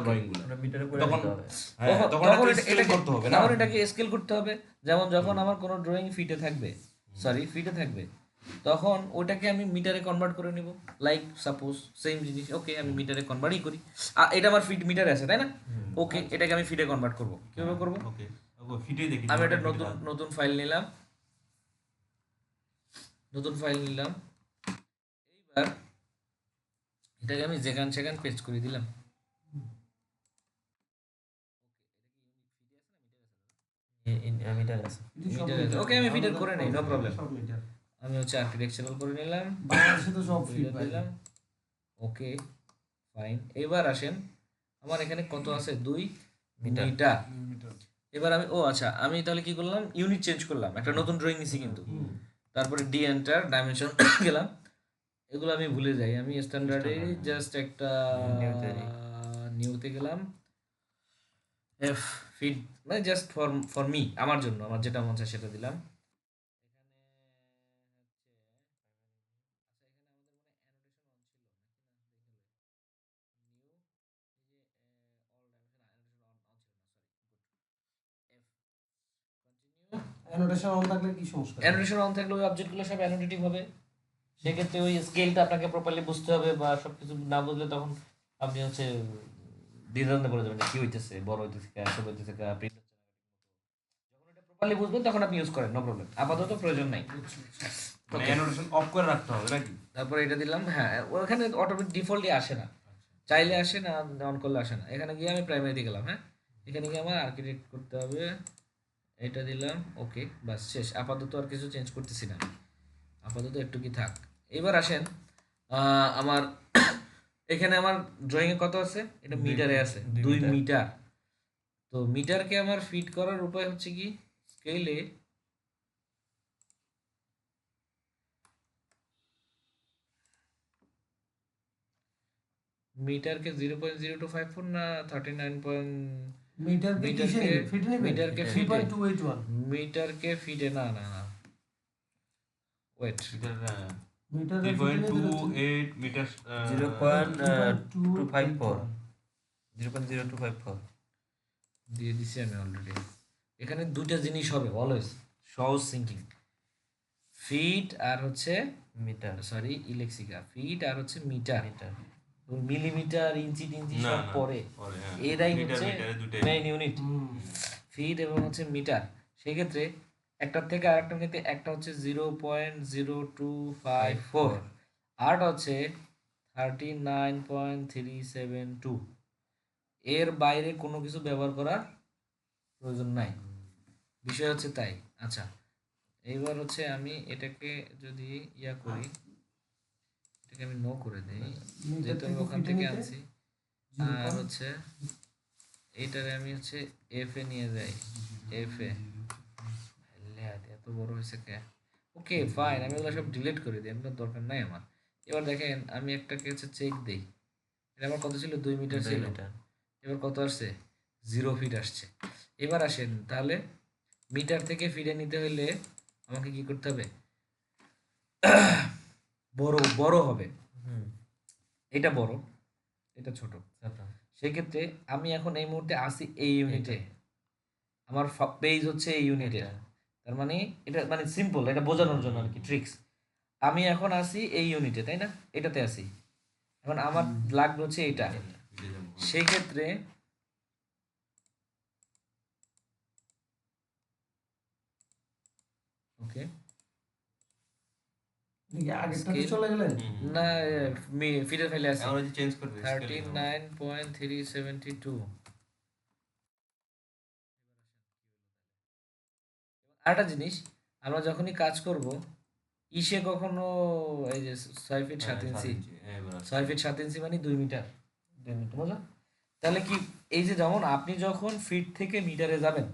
ড্রয়িং গুলো, ওটা মিটারে করে তখন দিতে হবে। হ্যাঁ, তখন তখন এটা স্কেলিং করতে হবে না? তখন এটাকে স্কেল করতে হবে। যেমন যখন আমার কোনো ড্রয়িং ফিটে থাকবে, তখন ওটাকে আমি মিটারে কনভার্ট করে নিব। লাইক সাপোজ সেম জিনিস, ওকে আমি মিটারে কনভার্টই করি, আর এটা আমার ফিট মিটারে আছে, তাই না? ওকে, এটাকে আমি ফিটে কনভার্ট করব, কিভাবে করব? ওকে, ফিটে দেখি আমি একটা নতুন ফাইল নিলাম, এইবার এটাকে আমি যেখান সেখান পেস্ট করে দিলাম। মিটার আছে। ওকে, আমি ফিটার করে নেই, নো প্রবলেম। সব মিটার আমি হচ্ছে আর্কিটেকচারাল করে নিলাম, বাংলাদেশে তো সব ফিট ভাই দিলাম। ওকে, ফাইন। এবার আসেন, আমার এখানে কত আছে, 2 মিটার। এবার আমি আচ্ছা, আমি তাহলে কি করলাম, ইউনিট চেঞ্জ করলাম, একটা নতুন ড্রয়িং নিছি কিন্তু। তারপরে ডি এন্টার, ডাইমেনশন গেলাম, এগুলো আমি ভুলে যাই, আমি স্ট্যান্ডার্ডে জাস্ট একটা নিউতে গেলাম, এফ ফিট, মানে জাস্ট ফর মি, আমার জন্য, আমার যেটা মন চায় সেটা দিলাম। অ্যানোটেশন অন থাকলে কি সমস্যা অ্যানোটেশন অন থাকলে ওই অবজেক্টগুলো সব অ্যানোটেটিভ হবে, সেক্ষেত্রে ওই স্কেলটা আপনাকে প্রপারলি বুঝতে হবে, বা সবকিছু না বুঝলে তখন আপনি হচ্ছে দ্বিধাদ্বন্দ্বে পড়ে যাবেন যে কি হইতেছে, বড় হইতেছে ছোট হইতেছে, প্রিন্ট হচ্ছে না। যখন এটা প্রপারলি বুঝবেন তখন আপনি ইউজ করেন, নো প্রবলেম, আপাতত প্রয়োজন নাই। মানে অ্যানোটেশন অফ করে রাখতে হবে নাকি? তারপরে এটা দিলাম, হ্যাঁ ওখানে অটোমেটিক ডিফল্টই আসে না, চাইলে আসে না, অন করলে আসে না। এখানে গিয়ে আমি প্রাইমারিতে গেলাম, হ্যাঁ এখানে গিয়ে আমার আর্কিটেক্ট করতে হবে, এটা দিলাম, ওকে বাস শেষ। আপাতত আর কিছু চেঞ্জ করতেছি না, আপাতত একটু কি থাক। এবার আসেন, আমার এখানে আমার ড্রয়িং এ কত আছে, এটা মিটারে আছে, 2 মিটার। তো মিটারকে আমার ফিট করার উপায় হচ্ছে কি, স্কেলে মিটারকে 0.0254 না 39. মিটারকে কিসে নেবে ফিটে নেবে মিটারকে ফিটে 3.281 মিটারকে ফিটে না না না ওয়েট, মিটারে 3.28 মিটার 0.254 0.0254 দিয়ে দিছি আমি অলরেডি। এখানে দুইটা জিনিস হবে অলওয়েজ, সহজ সিঙ্কিং, ফিট আর হচ্ছে মিটার সরি ইলেক্সিকা, ফিট আর হচ্ছে মিটার, মিটার মিলিমিটার ইঞ্চি টিঞ্চি না সব না পরে, পরে, হ্যাঁ। এরাই মিটার হচ্ছে মিটারে দুটাই মেইন ইউনিট, ফিট এবং হচ্ছে মিটার। সেই ক্ষেত্রে একটার থেকে আরেকটার ক্ষেত্রে একটা হচ্ছে 0.0254 আরটা হচ্ছে 39.372, এর বাইরে কোনো কিছু ব্যবহার করার প্রয়োজন নাই, বিষয় হচ্ছে তাই। আচ্ছা এইবার হচ্ছে আমি এটাকে যদি ইয়া করি, এটাকে আমি নো করে দিই যেহেতু আমি ওখান থেকে আনছি, আর হচ্ছে এইটারে আমি হচ্ছে এফ এ নিয়ে যাই, এফ এ এত বড় হয়েছে কে, ওকে ফাইন, আমি ওগুলো সব ডিলিট করে দিই, এগুলোর দরকার নাই আমার। এবার দেখেন আমি একটাকে হচ্ছে চেক দিই, এটা আমার কত ছিল 2 মিটার ছিল, মিটার এবার কত আসছে 0 ফিট আসছে। এবার আসেন তাহলে মিটার থেকে ফিটে নিতে হলে আমাকে কি করতে হবে, বড় বড় হবে, এটা বড় এটা ছোট, সেক্ষেত্রে আমি এখন এই মুহূর্তে আসি এই ইউনিটে, আমার পেজ হচ্ছে এই ইউনিটে, তার মানে এটা মানে সিম্পল, এটা বোঝানোর জন্য আর কি ট্রিক্স। আমি এখন আসি এই ইউনিটে তাই না, এটাতে আসি, এখন আমার লাগবে হচ্ছে এটা, সেই ক্ষেত্রে ওকে আগেরটাতে চলে গেলেন। না ফিডের ফাইলে আছে এখন চেঞ্জ করবে 39.372। আরেকটা জিনিস, আমরা যখনই কাজ করব ইসে কখনো এই যে 6 ফিট 7 ইঞ্চি, 6 ফিট 7 ইঞ্চি মানে 2 মিটার, 2 মিটার বুঝলো? তাহলে কি এই যে যেমন আপনি যখন ফিট থেকে মিটারে যাবেন,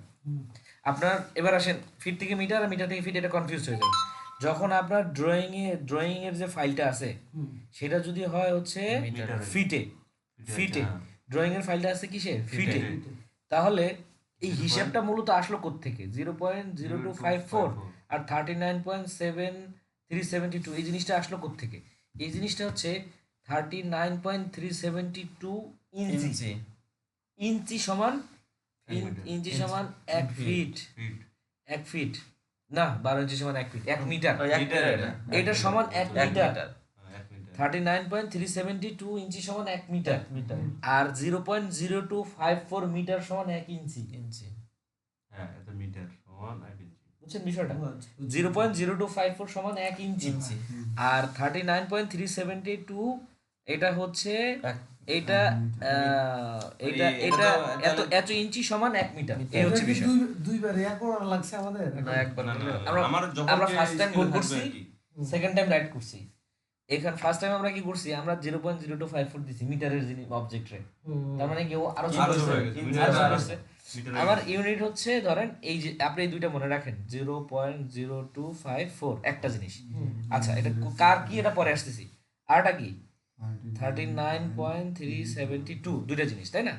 আপনার এবার আসেন ফিট থেকে মিটার আর মিটার থেকে ফিট, এটা কনফিউজ হয়ে যাবে। যখন আপনার ড্রয়িং এর যে ফাইলটা আছে সেটা যদি হয় হচ্ছে ফিটে, ফিটে ড্রয়িং এর ফাইলটা আছে কিসে ফিটে, তাহলে এই হিসাবটা মূলত আসলো কোত্থেকে 0.0254 আর 39.7372, এই জিনিসটা আসলো কোত্থেকে, এই জিনিসটা হচ্ছে 39.372 ইঞ্চি, ইঞ্চি সমান ইঞ্চি সমান 1 ফিট, 1 ফিট না 12 ইঞ্চি সমান 1 ফিট, 1 মিটার, এটা সমান 1 মিটার, 39.372 ইঞ্চি সমান 1 মিটার, আর 0.0254 মিটার সমান 1 ইঞ্চি, হ্যাঁ এটা মিটার সমান 1 ইঞ্চি, বুঝছেন বিষয়টা, 0.0254 সমান 1 ইঞ্চি, আর 39.372 এটা হচ্ছে এটা এটা এটা এত এত ইঞ্চি সমান 1 মিটার, এই হচ্ছে বিষয়। দুইবার ইয়া করা লাগছে আমাদের, না একবার না না আমরা- আমার যখন আমরা ফার্স্ট টাইম skill গুণ থাকবে করছি, আর কি। সেকেন্ড টাইম রাইট করছি, এখানে ফার্স্ট টাইম আমরা কি করছি, আমরা 0.0254 দিছি মিটারের জিনিস অবজেক্টে, তার মানে কি ও আরো ছোট আরো ছোট হয়ে হয়েছে, গেছে, আরো ছোট মিটার হয়েছে। মিটার আমার ইউনিট হচ্ছে ধরেন এই যে আপনি এই দুইটা মনে রাখেন 0.0254 একটা জিনিস। আচ্ছা এটা কার কি এটা পরে আসতেছি, আরটা কি 39.372, দুইটা জিনিস তাই না,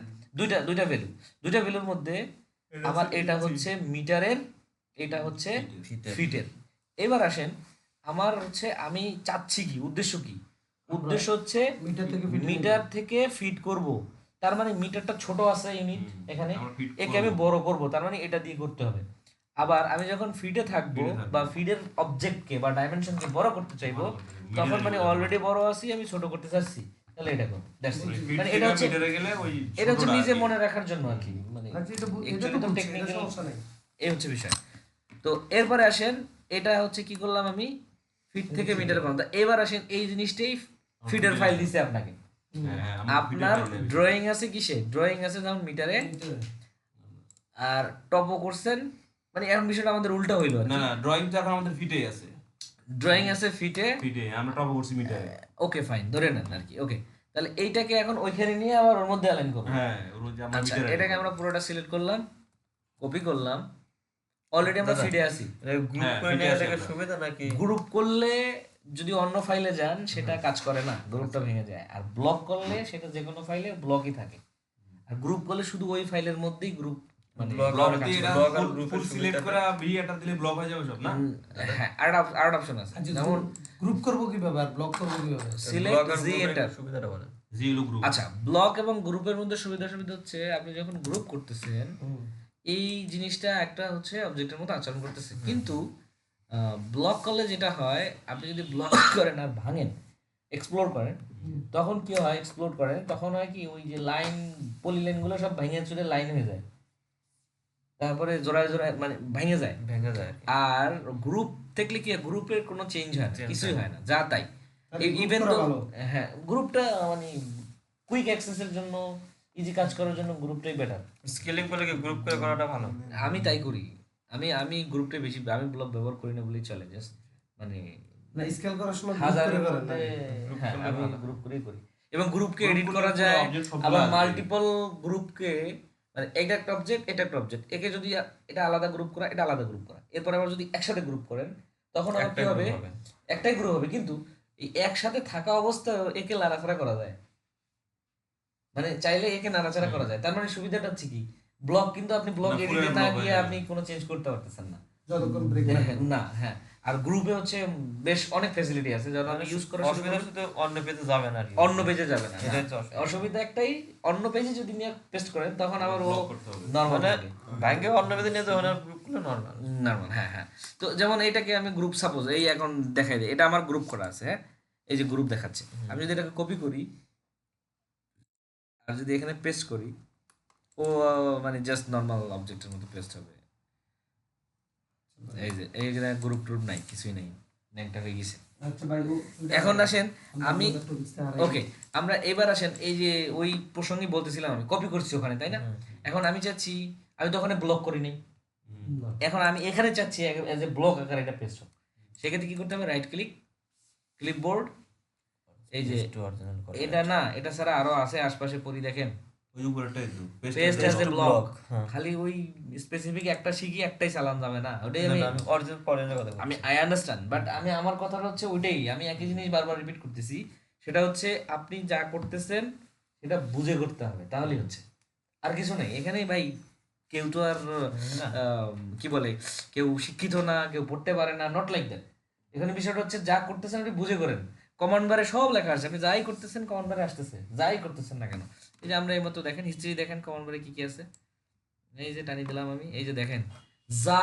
দুইটা ভ্যালু, দুইটা ভ্যালুর মধ্যে আমার এটা হচ্ছে মিটারের, এটা হচ্ছে ফিটের। এবার আসেন আমার হচ্ছে আমি চাচ্ছি কি, উদ্দেশ্য কি, উদ্দেশ্য হচ্ছে মিটার থেকে ফিট করব, তার মানে মিটারটা ছোট আছে ইউনিট এখানে, আমরা fit একে আমি বড় করব, তার মানে এটা দিয়ে করতে হবে। আবার আমি যখন ফিডে থাকবো বা ফিডের অবজেক্টকে বা ডাইমেনশনকে বড় করতে চাইবো, তখন মানে অলরেডি বড় আছি আমি ছোট করতে চাচ্ছি, তাহলে এটা করো, দ্যাটস ইট। মানে এটা হচ্ছে মিটারে গেলে ওই এটা হচ্ছে ছোটটা নিজে আর কি। মনে রাখার জন্য আর কি, মানে actually তো টেকনিক্যাল, এই হচ্ছে বিষয়। তো এরপরে আসেন এটা হচ্ছে কি করলাম আমি ফিট থেকে মিটার করলাম, তা এবার আসেন এই জিনিসটাই ফিডের ফাইল দিছে আপনাকে, হ্যাঁ, আমার আপনার feed এর file ড্রয়িং আছে কিসে, ড্রয়িং আছে যেমন মিটারে, আর টপও করছেন, মানে এখন বিষয়টা আমাদের উল্টা হইলো আর না না ড্রয়িং তো এখন আমাদের ফিটেই আছে, ড্রয়িং আছে ফিটে, ফিটে আমরা টপ করছি মিটারে। ওকে ফাইন ধরে নেন আর কি, ওকে তাহলে এইটাকে এখন ওইখানে নিয়ে আবার ওর মধ্যে অ্যালাইন করবো। হ্যাঁ ওর যে আমরা আচ্ছা মিটারে এটাকে আমরা পুরোটা সিলেক্ট করলাম, কপি করলাম, অলরেডি আমরা ফিডে আছি, গ্রুপ করে ফিটে নেওয়া আছে থেকে আমরা। সুবিধা নাকি গ্রুপ করলে যদি অন্য ফাইলে যান সেটা কাজ করে না, গ্রুপটা ভেঙে যায়, আর ব্লক করলে সেটা যে কোনো ফাইলে ব্লকই থাকে, আর গ্রুপ করলে শুধু ওই ফাইলের মধ্যেই গ্রুপ মানে Block ব্লক কাজ দিয়ে করে। এটা block আর group এর ফুল সিলেক্ট সুবিধাটা। করে বি এটা দিলে ব্লক হয়ে যাবে সব না। হ্যাঁ আরেকটা অপশন আছে, যেমন গ্রুপ করব কিভাবে আর ব্লক করব কিভাবে? সিলেক্ট Block আর জি group এর এন্টার। সুবিধাটা বলেন। জি হলো গ্রুপ। আচ্ছা ব্লক এবং গ্রুপের মধ্যে সুবিধা হচ্ছে আপনি যখন গ্রুপ করতেছেন এই জিনিসটা একটা হচ্ছে অবজেক্টের মতো আচরণ করতেছে, কিন্তু ব্লক করলে যেটা হয়, আপনি যদি ব্লক করেন আর ভাঙেন, এক্সপ্লোর করেন, তখন কি হয়, এক্সপ্লোর করেন তখন হয় কি, ওই যে লাইন, পলিলাইনগুলো সব ভেঙে চুরে লাইন হয়ে যায়, তারপরে জোড়ায় জোড়ায় মানে ভেঙে যায়। ভেঙে যায় আর কি। আর গ্রুপ থাকলে কি, গ্রুপের কোনো চেঞ্জ হয় না, কিছুই হয় না, যা তাই। তাহলে group ইভেন করা তো ভালো। হ্যাঁ, গ্রুপটা মানে কুইক অ্যাক্সেসের জন্য, ইজি কাজ করার জন্য গ্রুপটাই বেটার। স্কেলিং করলে কি গ্রুপ করে করাটা ভালো? আমি তাই করি। আমি গ্রুপটাই বেশি, আমি ব্লগ ব্যবহার করি না বলেই চলে, জাস্ট মানে না স্কেল করার সময় group হাজারের করে করেন মধ্যে, Group হ্যাঁ করলে আমি ভালো। গ্রুপ করেই করি, এবং গ্রুপকে Group এডিট করলে করা পুরো যায়, object সবগুলো আবার আসবে। মাল্টিপল গ্রুপকে, মানে এটা একটা অবজেক্ট, এটা একটা অবজেক্ট, একে যদি এটা আলাদা গ্রুপ করা, এটা আলাদা গ্রুপ করা, এরপর আবার যদি একসাথে গ্রুপ করেন, তখন আবার কি একটাই হবে, group হবে। একটাই গ্রুপ হবে, কিন্তু এই একসাথে থাকা অবস্থায় একে নাড়াচাড়া করা যায়, মানে চাইলে একে নাড়াচাড়া করা যায়। তার মানে সুবিধাটা হচ্ছে কি, ব্লগ কিন্তু আপনি ব্লগ না, পুরো এডিটে না block হয়ে গিয়ে যাবে। আপনি কোনো চেঞ্জ করতে পারতেছেন না। যতক্ষণ ব্রেক না, হ্যাঁ, আর গ্রুপে হচ্ছে বেশ অনেক ফ্যাসিলিটি আছে, যারা আমি ইউজ করা শুরু অসুবিধা করলাম, শুধু অন্য পেজে যাবে না আর কি। অন্য পেজে যাবে না। এটাই হচ্ছে অসুবিধা। অসুবিধা একটাই, অন্য পেজে যদি নিয়ে পেস্ট করেন তখন আবার ও Block করতে হবে। নরমাল মানে থাকে, ব্যাংকে অন্য পেজে নিয়ে যাবে না, গ্রুপ গুলো নরমাল। নরমাল, হ্যাঁ হ্যাঁ। তো যেমন এটাকে আমি গ্রুপ, সাপোজ এই এখন দেখাই দিই, এটা আমার গ্রুপ করা আছে, হ্যাঁ, এই যে গ্রুপ দেখাচ্ছে, আমি যদি এটাকে কপি করি আর যদি এখানে পেস্ট করি, ও মানে জাস্ট নরমাল অবজেক্টের মতো পেস্ট হবে। এই যে গ্রুপ ট্রুপ নাই, কিছুই নাই, ন্যাংটা হয়ে গেছে। আচ্ছা ভাই এখন আসেন, আমি ওকে, আমরা এবার আসেন, এই যে ওই প্রসঙ্গে বলতেছিলাম, আমি কপি করছি ওখানে, তাই না? এখন আমি চাচ্ছি, আমি তো ওখানে ব্লক করি নাই, এখন আমি এখানে চাচ্ছি এজ এ ব্লক আকারে এটা পেস্ট হোক। সেক্ষেত্রে কি করতে হবে, রাইট ক্লিক, ক্লিপবোর্ড, এই যে একটু অরিজিনাল করে। এটা না, এটা ছাড়া আরো আছে আশপাশে, পড়ি দেখেন, ওই উপরেরটাই তো paste paste as a to block. block, হ্যাঁ। খালি ওই স্পেসিফিক একটা শিখি একটাই চালান যাবে না, ওটাই আমি অরিজিনাল পরের কথা বলছি। আমি আই আন্ডারস্ট্যান্ড, বাট আমি আমার কথাটা হচ্ছে ওইটাই, আমি একই জিনিস বারবার রিপিট করতেছি, সেটা হচ্ছে আপনি যা করতেছেন সেটা বুঝে করতে হবে, তাহলেই হচ্ছে, আর কিছু নেই এখানে ভাই। কেউ তো আর কি বলে, কেউ শিক্ষিত না, কেউ পড়তে পারে না, নট লাইক দ্যাট। এখানে বিষয়টা হচ্ছে যা করতেছেন আপনি বুঝে করেন। কমান্ড বারে সব লেখা আছে, আপনি যাই করতেছেন কমান্ড বারে আসতেছে, যাই করতেছেন না কেন। এই যে আমরা এই মতো দেখেন, হিস্ট্রি দেখেন কমান্ড বারে কি কি আছে, এই যে টানি দিলাম আমি, এই যে দেখেন যা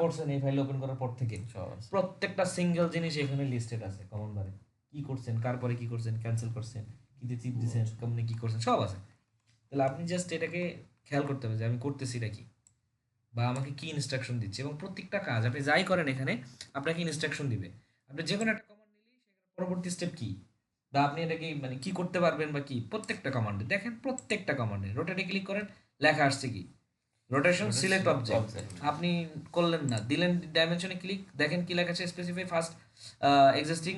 করছেন এই ফাইল ওপেন করার পর থেকে সব আছে। প্রত্যেকটা সিঙ্গেল জিনিস এখানে লিস্টেড আছে কমন বারে, কি করছেন, কার পরে কি করছেন, ক্যান্সেল করছেন, কিতে চিপ দিছেন, কেমনে কি করছেন, সব আছে। তাহলে আপনি জাস্ট এটাকে খেয়াল করতে হবে যে আমি করতেছি এটা কি, বা আমাকে কি ইনস্ট্রাকশন দিচ্ছে, এবং প্রত্যেকটা কাজ আপনি যাই করেন এখানে আপনাকে ইনস্ট্রাকশন দিবে। আপনি যে কোনো একটা কমান্ড নিলেই সেখানে পরবর্তী স্টেপ কি, বা আপনি এটাকে মানে কি করতে পারবেন বা কি, প্রত্যেকটা কমান্ডে দেখেন, প্রত্যেকটা কমান্ডে রোটেটে ক্লিক করেন, লেখা আসছে কি, রোটেশন সিলেক্ট অবজেক্ট, আপনি করলেন না, দিলেন ডাইমেনশনে ক্লিক, দেখেন কি লেখা আছে, specify first existing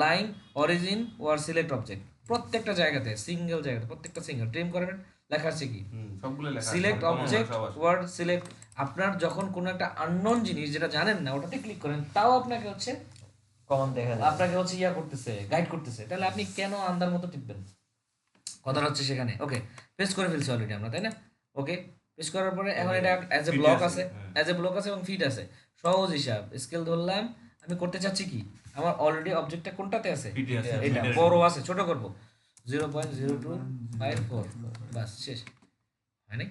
line origin or select object, প্রত্যেকটা জায়গাতে সিঙ্গেল জায়গাতে প্রত্যেকটা সিঙ্গেল ট্রিম করবেন, লেখা আছে কি, সবগুলো লেখা আছে, সিলেক্ট common অবজেক্ট সব আছে। Word select. আপনার যখন কোনো একটা আননোন জিনিস যেটা জানেন না ওটাতে ক্লিক করেন, তাও আপনাকে হচ্ছে কমন দেখা যায়। আপনাকে হচ্ছে ইয়া করতেছে, গাইড করতেছে, তাহলে আপনি কেন আন্দার মতো টিপবেন, কথাটা হচ্ছে সেখানে। ওকে, পেস্ট করে ফেলছি অলরেডি আমরা, তাই না? ওকে, পেস্ট করার পরে এখন এটা অ্যাজ এ Feed ব্লক আছে, আছে, হ্যাঁ। অ্যাজ এ ব্লক আছে এবং ফিড আছে, সহজ হিসাব, স্কেল ধরলাম, আমি করতে চাচ্ছি কি, আমার অলরেডি অবজেক্টটা কোনটাতে আছে, Feed আছে, এটা feed আছে। বড় আছে, ছোট করব 0.0254, বাস শেষ, হয় নাই?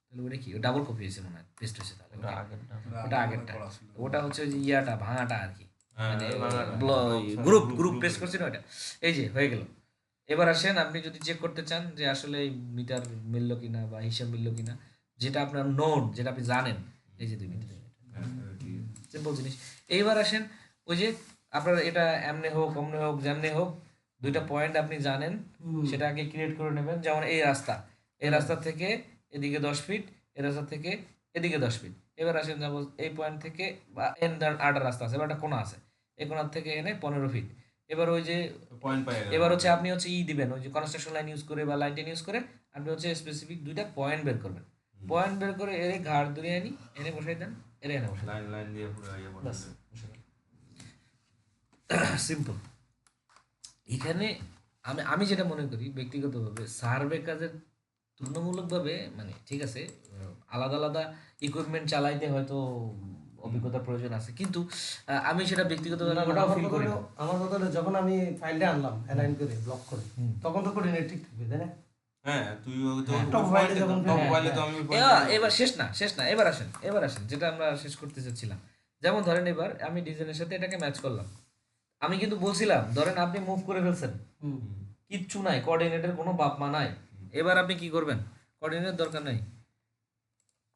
তাহলে ওটা কি, ডাবল কপি হয়েছে মনে হয়, পেস্ট হয়েছে, তাহলে ওটা okay। আগেরটা। ওটা আগেরটা, ওটা হচ্ছে ওই যে ইয়াটা ভাঙাটা আর কি, হ্যাঁ, মানে ভাঙাটা। গ্রুপ group প্রেস করছি না ওটা, এই যে হয়ে গেল। এবার আসেন, আপনি যদি চেক করতে চান যে আসলে মিটার মিললো কিনা বা হিসাব মিললো কিনা, যেটা আপনার নোন, যেটা আপনি জানেন, এই যে 2 মিনিট, সিম্পল জিনিস। এইবার আসেন, ওই যে আপনার এটা এমনে হোক অমনে হোক যেমনে হোক, দুইটা পয়েন্ট আপনি জানেন, সেটা আগে ক্রিয়েট করে নেবেন। যেমন এই রাস্তা থেকে এদিকে 10 ফিট, এই রাস্তা থেকে এদিকে 10 ফিট। এবার আসেন, যাবো এই পয়েন্ট থেকে, বা আরেকটা রাস্তা আছে, এবার একটা কোণা আছে, এই কোণার থেকে এনে 15 ফিট। এবার ওই যে পয়েন্ট পাই গেল। এবার হচ্ছে আপনি হচ্ছে দিবেন, ওই যে কনস্ট্রাকশন লাইন ইউজ করে বা লাইন টেন ইউজ করে আপনি হচ্ছে স্পেসিফিক দুইটা পয়েন্ট বের করবেন, পয়েন্ট বের করে এর ঘাড় ধরে আনি, এনে বসাই দেন, এনে বসাই দেন, লাইন লাইন দিয়ে পুরো ইয়ে বাস, বানাবে। সিম্পল। এখানে আমি যেটা মনে করি ব্যক্তিগতভাবে, সার্ভে কাজের তুলনামূলকভাবে মানে ঠিক আছে, আলাদা আলাদা ইকুইপমেন্ট চালাইতে হয়তো অভিজ্ঞতার প্রয়োজন আছে, কিন্তু আমি সেটা ব্যক্তিগতভাবে ওটাও ফিল করি না। আমার কথা হলো যখন আমি ফাইলটা আনলাম অ্যালাইন করে ব্লক করে, তখন তো কোঅর্ডিনেট ঠিক থাকবে, তাই না? হ্যাঁ তুই তো Top file এ যখন টপ হ্যাঁ, ফাইলে তো আমি এবার শেষ না, এবার আসেন যেটা আমরা শেষ করতে চাচ্ছিলাম। যেমন ধরেন এবার আমি ডিজাইনের সাথে এটাকে ম্যাচ করলাম, আমি কিন্তু বলছিলাম ধরেন আপনি মুভ করে ফেলছেন, কিচ্ছু নাই, কোঅর্ডিনেটের কোনো বাপ মা নাই, এবার আপনি কি করবেন? কোঅর্ডিনেট দরকার নাই,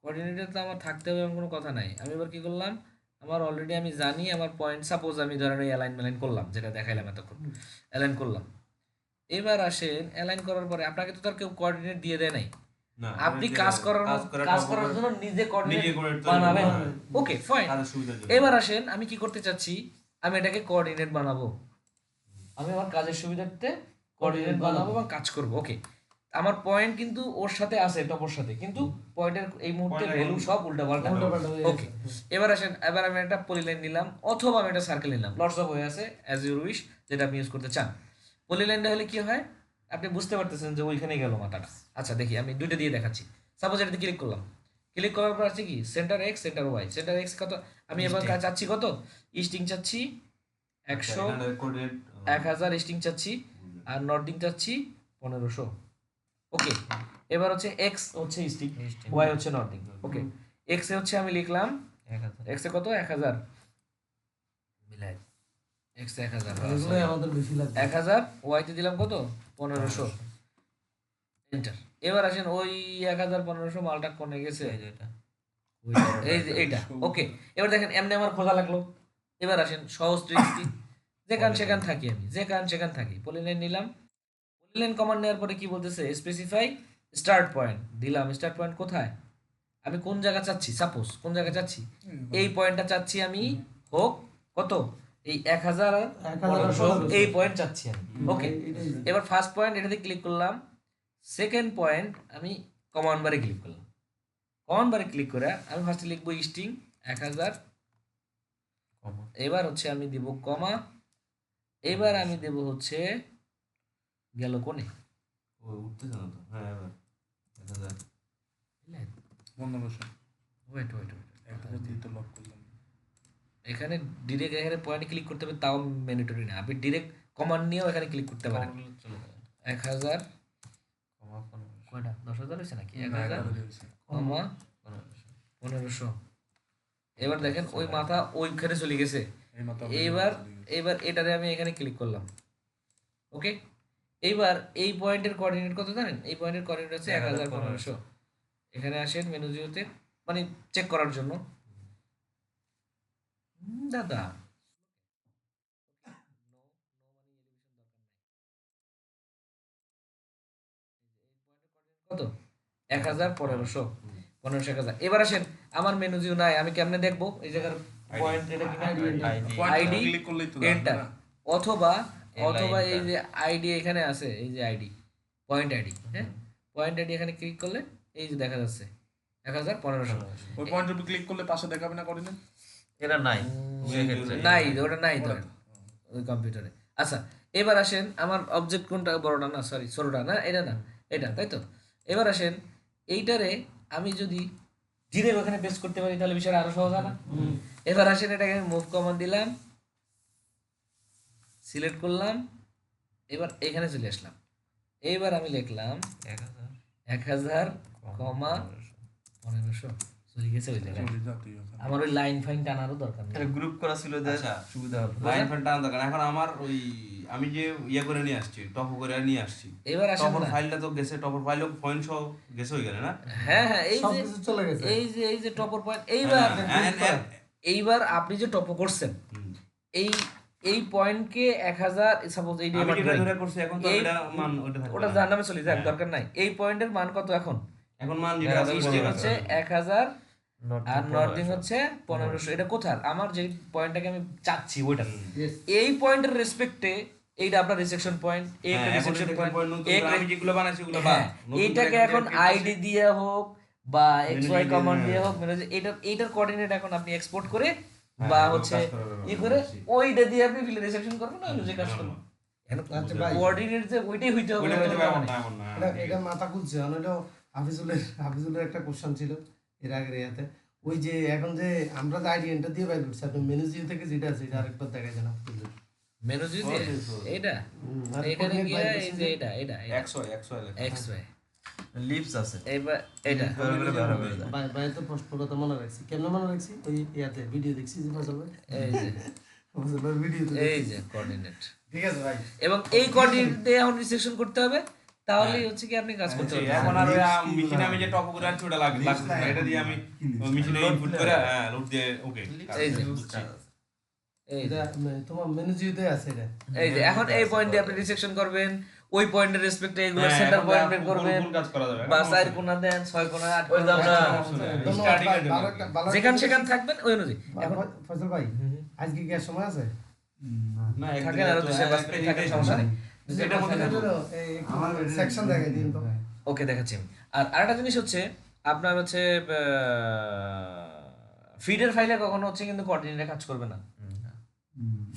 কোঅর্ডিনেটর তো আমার থাকতে হবে এমন কোনো কথা নাই। আমি এবার কি করলাম, আমার অলরেডি আমি জানি আমার পয়েন্ট, সাপোজ আমি ধরেন ওই অ্যালাইন ম্যালাইন করলাম যেটা দেখাইলাম এতক্ষণ, অ্যালাইন করলাম। এবার আসেন অ্যালাইন করার পরে আপনাকে তো তার কেউ কোঅর্ডিনেট দিয়ে দেয় নাই, না আপনি কাজ করার জন্য নিজে কোঅর্ডিনেট নিজে coordinate তৈরি বানাবেন। করতে হবে। Okay fine. তাদের সুবিধার জন্য। এবার আসেন আমি কি করতে চাচ্ছি, আমি এটাকে কোঅর্ডিনেট বানাবো, আমি আমার কাজের সুবিধার্থে কোঅর্ডিনেট বানাবো এবং কাজ করব। ওকে, আমার পয়েন্ট কিন্তু ওর সাথে আছে, টপর সাথে, কিন্তু পয়েন্টের এই মুহূর্তে Point ভ্যালু সব উল্টাপাল্টা। উল্টাপাল্টা হয়ে ওকে, এবার আসেন, এবার আমি একটা পলিলাইন নিলাম অথবা আমি একটা সার্কেল নিলাম, লটস অফ হয়ে আছে অ্যাজ ইউর উইশ, যেটা আপনি ইউজ করতে চান। পলিলাইনটা হলে কি হয় আপনি বুঝতে পারতেছেন যে ওইখানে গেল মাথাটা। আচ্ছা দেখি আমি দুইটা দিয়ে দেখাচ্ছি। সাপোজ এটাতে ক্লিক করলাম, ক্লিক করার পর আছে কি center X center Y. Center X কত, আমি এবার চাচ্ছি কত ইস্টিং চাচ্ছি 100, এখানে coordinate, 1000 ইস্টিং চাচ্ছি, আর নর্দিং চাচ্ছি 1500। ওকে, এবার হচ্ছে এক্স হচ্ছে ইস্টিং, ওয়াই হচ্ছে নর্দিং। ওকে, এক্স এ হচ্ছে আমি লিখলাম 1000 এক্স এ কত 1000 মিলাই, এক্স 1000, এগুলোই আমাদের বেশি লাগবে। 1000, ওয়াই তে দিলাম কত 1500, এন্টার। এবার আসেন ওই 1000 1500 মালটা কোনে গেছে, এই যে এটা এই যে এইটা। ওকে, এবার দেখেন এমনি আমার খোঁজা লাগলো। এবার আসেন সহজ ট্রিক্স কি, যেখান সেখান থাকি, আমি যেখান সেখান থাকি, পলিলাইন নিলাম, পলিলাইন কমান্ড নেওয়ার পরে কি বলতেছে স্পেসিফাই স্টার্ট পয়েন্ট, দিলাম স্টার্ট পয়েন্ট কোথায়, আমি কোন জায়গা চাচ্ছি, সাপোজ কোন জায়গা চাচ্ছি, এই পয়েন্টটা চাচ্ছি আমি হোক কত, এই 1000 এই পয়েন্ট চাচ্ছি আমি। ওকে, এবার ফার্স্ট পয়েন্ট এটাতে ক্লিক করলাম, সেকেন্ড পয়েন্ট আমি কমান্ড বারে ক্লিক করলাম, কমান্ড বারে ক্লিক করে আমি ফার্স্টে লিখবো স্ট্রিং 1000, কমা এবার হচ্ছে আমি দিব কমা, এবার আমি দেব হচ্ছে গেল কোনে, ও উঠতেছে না তো। হ্যাঁ এবার 1000 1500 ওয়েট ওয়েট 1000 দিয়ে তো লক করলাম। এখানে ডিরেক্ট এখানে পয়েন্টে ক্লিক করতে হবে, তাও ম্যান্ডেটরি না, আপনি ডিরেক্ট কমান্ড নিয়েও এখানে ক্লিক করতে পারেন। চলে যাবে 1000 কমা 1500 কয়টা 10,000 হয়েছে নাকি, 11 1000 হয়েছে। কমা 1500। এবার দেখেন ওই মাথা ওইখানে চলে গেছে। এই মাথা এইবার এবার এটারে আমি এখানে ক্লিক করলাম। ওকে, এইবার এই পয়েন্টের কোঅর্ডিনেট কত জানেন, এই পয়েন্টের কোঅর্ডিনেট হচ্ছে 101500। এখানে আসেন মেনু জিওতে, মানে চেক করার জন্য। দাদা কত 101500, 1000। এবার আসেন আমার মেনু জিও নাই, আমি কেমনে দেখবো এই জায়গার পয়েন্ট, এটা কি আইডি ক্লিক করলেই তো এন্টার, না। অথবা অথবা লাইনটা। এই যে আইডি এখানে আছে, এই যে আইডি পয়েন্ট আইডি, হ্যাঁ পয়েন্ট আইডি এখানে ক্লিক করলে এই যে দেখা যাচ্ছে 101500। ওই পয়েন্টের উপর ক্লিক করলে পাশে দেখাবে না কোঅর্ডিনেট? এটা নাই সেক্ষেত্রে নাই, ওটা নাই তো ওই কম্পিউটারে। আচ্ছা, এবার আসেন আমার অবজেক্ট কোনটা, বড়টা না সরি ছোটটা না, এটা না এটা, তাই তো। এবার আসেন এইটারে আমি যদি ডিরেক্ট ওখানে পেস্ট করতে পারি তাহলে বিষয়টা আরো সহজ হয় না। এবার আসেন এটাকে আমি মুভ কমান্ড দিলাম, সিলেক্ট করলাম, এবার এখানে চলে আসলাম, এইবার আমি লিখলাম 1000 কমা 1500, চলে গেছে ওই জায়গায়। চলে যা তুই ওখানে। আমার ওই লাইন ফাইন টানারও দরকার নেই। এটা গ্রুপ করা ছিল যে আচ্ছা। সুবিধা হতো লাইন ফ্যান টানা দরকার। এখন আমার ওই আমি যে ইয়ে করে নিয়ে আসছি, টপ করে নিয়ে আসছি, এবার আসেন টপর না, ফাইলটা তো গেছে, টপর ফাইলও পয়েন্ট সহ গেছে ওইখানে না। হ্যাঁ হ্যাঁ এই যে সবকিছু চলে গেছে। এই যে টপর পয়েন্ট, এইবার এইবার আপনি যে টপ করছেন এই এই পয়েন্টকে 1000, সাপোজ এই আমি যেটা ধরে করছি এখন তো এটা মান ওটা থাকবে ওটা না। জাহান্নামে চলে যাক, হ্যাঁ। দরকার নাই। এই পয়েন্টের মান কত এখন, এখন মান যেটা আছে ইস্টিং ওটা হচ্ছে আছে। 1000 North আর to নর্দিং 1500 হচ্ছে 1500। এটা কোথায় আমার যে পয়েন্টটাকে আমি চাচ্ছি ওইটা, Yes. এই পয়েন্টের রেসপেক্টে এইটা আপনার রিসেকশন পয়েন্ট, এই হ্যাঁ, এখন রিসেকশন section পয়েন্ট, point নতুন করে আমি যেগুলো বানাইছি ওগুলো বাদ। হ্যাঁ, নতুন করে এইটাকে এখন create আইডি করছি। দিয়ে হোক বা এক্স ওয়াই দিয়ে কমান্ড দিন, দিয়ে হ্যাঁ। হোক, মানে যে এইটার কোঅর্ডিনেট এখন আপনি এক্সপোর্ট করে হ্যাঁ, বা এরকম হচ্ছে কাজ করার ব্যবস্থা ই করে করছি। ওইটা দিয়ে আপনি রিসেকশন করবেন না, যে কাজ করবেন। আচ্ছা ভাই, কোঅর্ডিনেট যে ওইটাই হইতে হবে ওইটা হয়তো এমন এমন না। না, এমন না। এটা মাথা খুলছে। হলো হাফিজুলের একটা কোশ্চেন ছিল এর আগের ইয়াতে, ওই যে এখন যে আমরা যে আইডি এন্টার দিয়ে বাইর করছি, আপনি মেনু জিও থেকে যেটা আছে এটা আরেকবার দেখাই দেন হাফিজুল। মেনু যদি এইটা আর এখানে coordinate গিয়ে বাইর এই করছি যে যে- এটা XY লেখা। এক্স ওয়াই লিপস আছে এইবার এটা ভাই তো প্রশ্ন কথা মনে রাখছি, কেমনে মনে রাখছি? ওই ইয়াতে ভিডিও দেখছি যে ফজল ভাই, এই যে ফজল ভাই ভিডিও এই যে কোঅর্ডিনেট, ঠিক আছে ভাই। এবং এই কোঅর্ডিনেট দিয়ে এখন রিসেকশন করতে হবে, তাহলেই হচ্ছে কি আপনি কাজ করতে পারবেন। এখন আর মেশিনে আমি যে টপ করে আনছি ওটা লাগছে না, এটা দিয়ে আমি মেশিনে ইনপুট করে লোড দিয়ে ওকে এই যে এই যে এটা তোমার মেনু জিওতে আছে এটা। এই যে এখন এই পয়েন্ট দিয়ে আপনি রিসেকশন করবেন, ওই পয়েন্টের রেসপেক্টে এগুলো সেন্টার পয়েন্ট বের করবেন, কাজ করা যাবে বা 4 কোণা দেন 6 কোণা 8 কোণা ধন্যবাদ ভাই, ভালো একটা ভালো যেখান সেখান থাকবেন ওই অনুযায়ী। এখন ফজল ভাই আজকে কি আর সময় আছে? না থাকে না, আরো 2-5 মিনিট থাকে, সমস্যা নেই। এটা মধ্যে থাকবে। আমার সেকশন দেখাই দিন তো। ওকে, দেখাচ্ছি আমি। আর আরেকটা জিনিস হচ্ছে আপনার হচ্ছে ফিডের ফাইলে কখনো হচ্ছে কিন্তু কোঅর্ডিনেটে কাজ করবে না।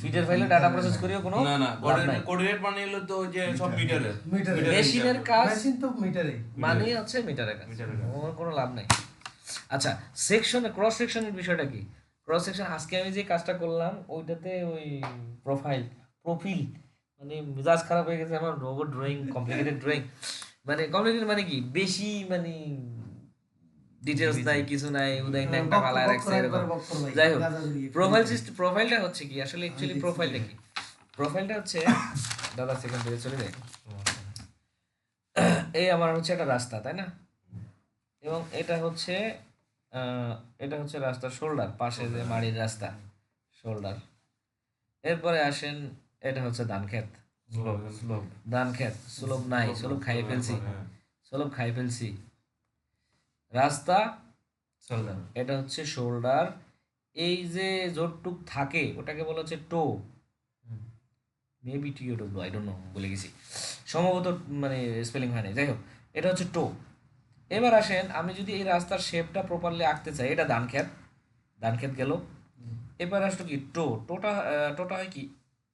ফিডের ফাইলে ডাটা প্রসেস করিও কোনো না না লাভ নাই। কোঅর্ডিনেট মানে হলো তো যে সব মিটারে মিটারে মেশিনের কাজ মেশিন তো মিটারে। মানে হচ্ছে মিটারে কাজ, ওর কোনো লাভ নাই। আচ্ছা, সেকশনে ক্রস সেকশনের বিষয়টা কি? ক্রস সেকশন আজকে আমি যে কাজটা করলাম ওইটাতে ওই প্রোফিল মানে মেজাজ খারাপ হয়ে গেছে আমার, রোবট ড্রয়িং, কমপ্লিকেটেড ড্রয়িং, মানে কমপ্লিকেটেড মানে কি বেশি মানে ডিটেলস নাই, কিছু নাই, উদয় একটা ফালায় রাখছে এরকম। যাই হোক, প্রোফাইলটা হচ্ছে কি আসলে, অ্যাকচুয়ালি প্রোফাইলটা কি? প্রোফাইলটা হচ্ছে দাদা সেকেন্ড থেকে চলে যায়, এই আমার হচ্ছে একটা রাস্তা, তাই না? এবং এটা হচ্ছে রাস্তার শোল্ডার, পাশে যে মাড়ির রাস্তা শোল্ডার। এরপরে আসেন, এটা হচ্ছে ধান ক্ষেত, ধান ক্ষেত, সুলভ নাই, সুলভ খাইয়ে ফেলছি, রাস্তা শোল্ডার, এটা হচ্ছে শোল্ডার। এই যে জোরটুক থাকে ওটাকে বলা হচ্ছে টো, মেবি টিও ডব্লিউ, আই ডোন্ট নো, বলে গেছি সম্ভবত, মানে স্পেলিং হয় না, যাই হোক এটা হচ্ছে টো। এবার আসেন, আমি যদি এই রাস্তার শেপটা প্রপারলি আঁকতে চাই, এটা ধান ক্ষেত গেল। এবার আসলো কি টোটা হয় কি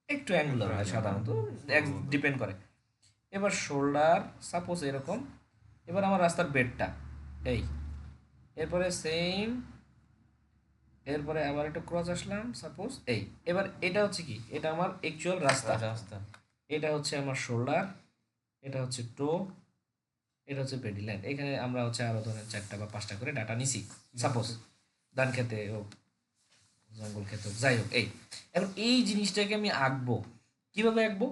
একটু অ্যাঙ্গুলার হয় সাধারণত, ডিপেন্ড করে। এবার শোল্ডার সাপোজ এরকম, এবার আমার রাস্তার বেডটা এই, এরপরে সেম, এরপরে আবার একটু ক্রস আসলাম সাপোজ এই। এবার এটা হচ্ছে কি, এটা আমার অ্যাকচুয়াল রাস্তা, এটা হচ্ছে আমার শোল্ডার, এটা হচ্ছে টো, এটা হচ্ছে পেডি লাইন। এখানে আমরা হচ্ছে আরো ধরেন 4টা বা 5টা করে ডাটা নিছি সাপোজ, ধান খেতে হোক, জঙ্গল খেতে হোক, যাই হোক। এখন এই জিনিসটাকে আমি আঁকবো, কিভাবে আঁকবো?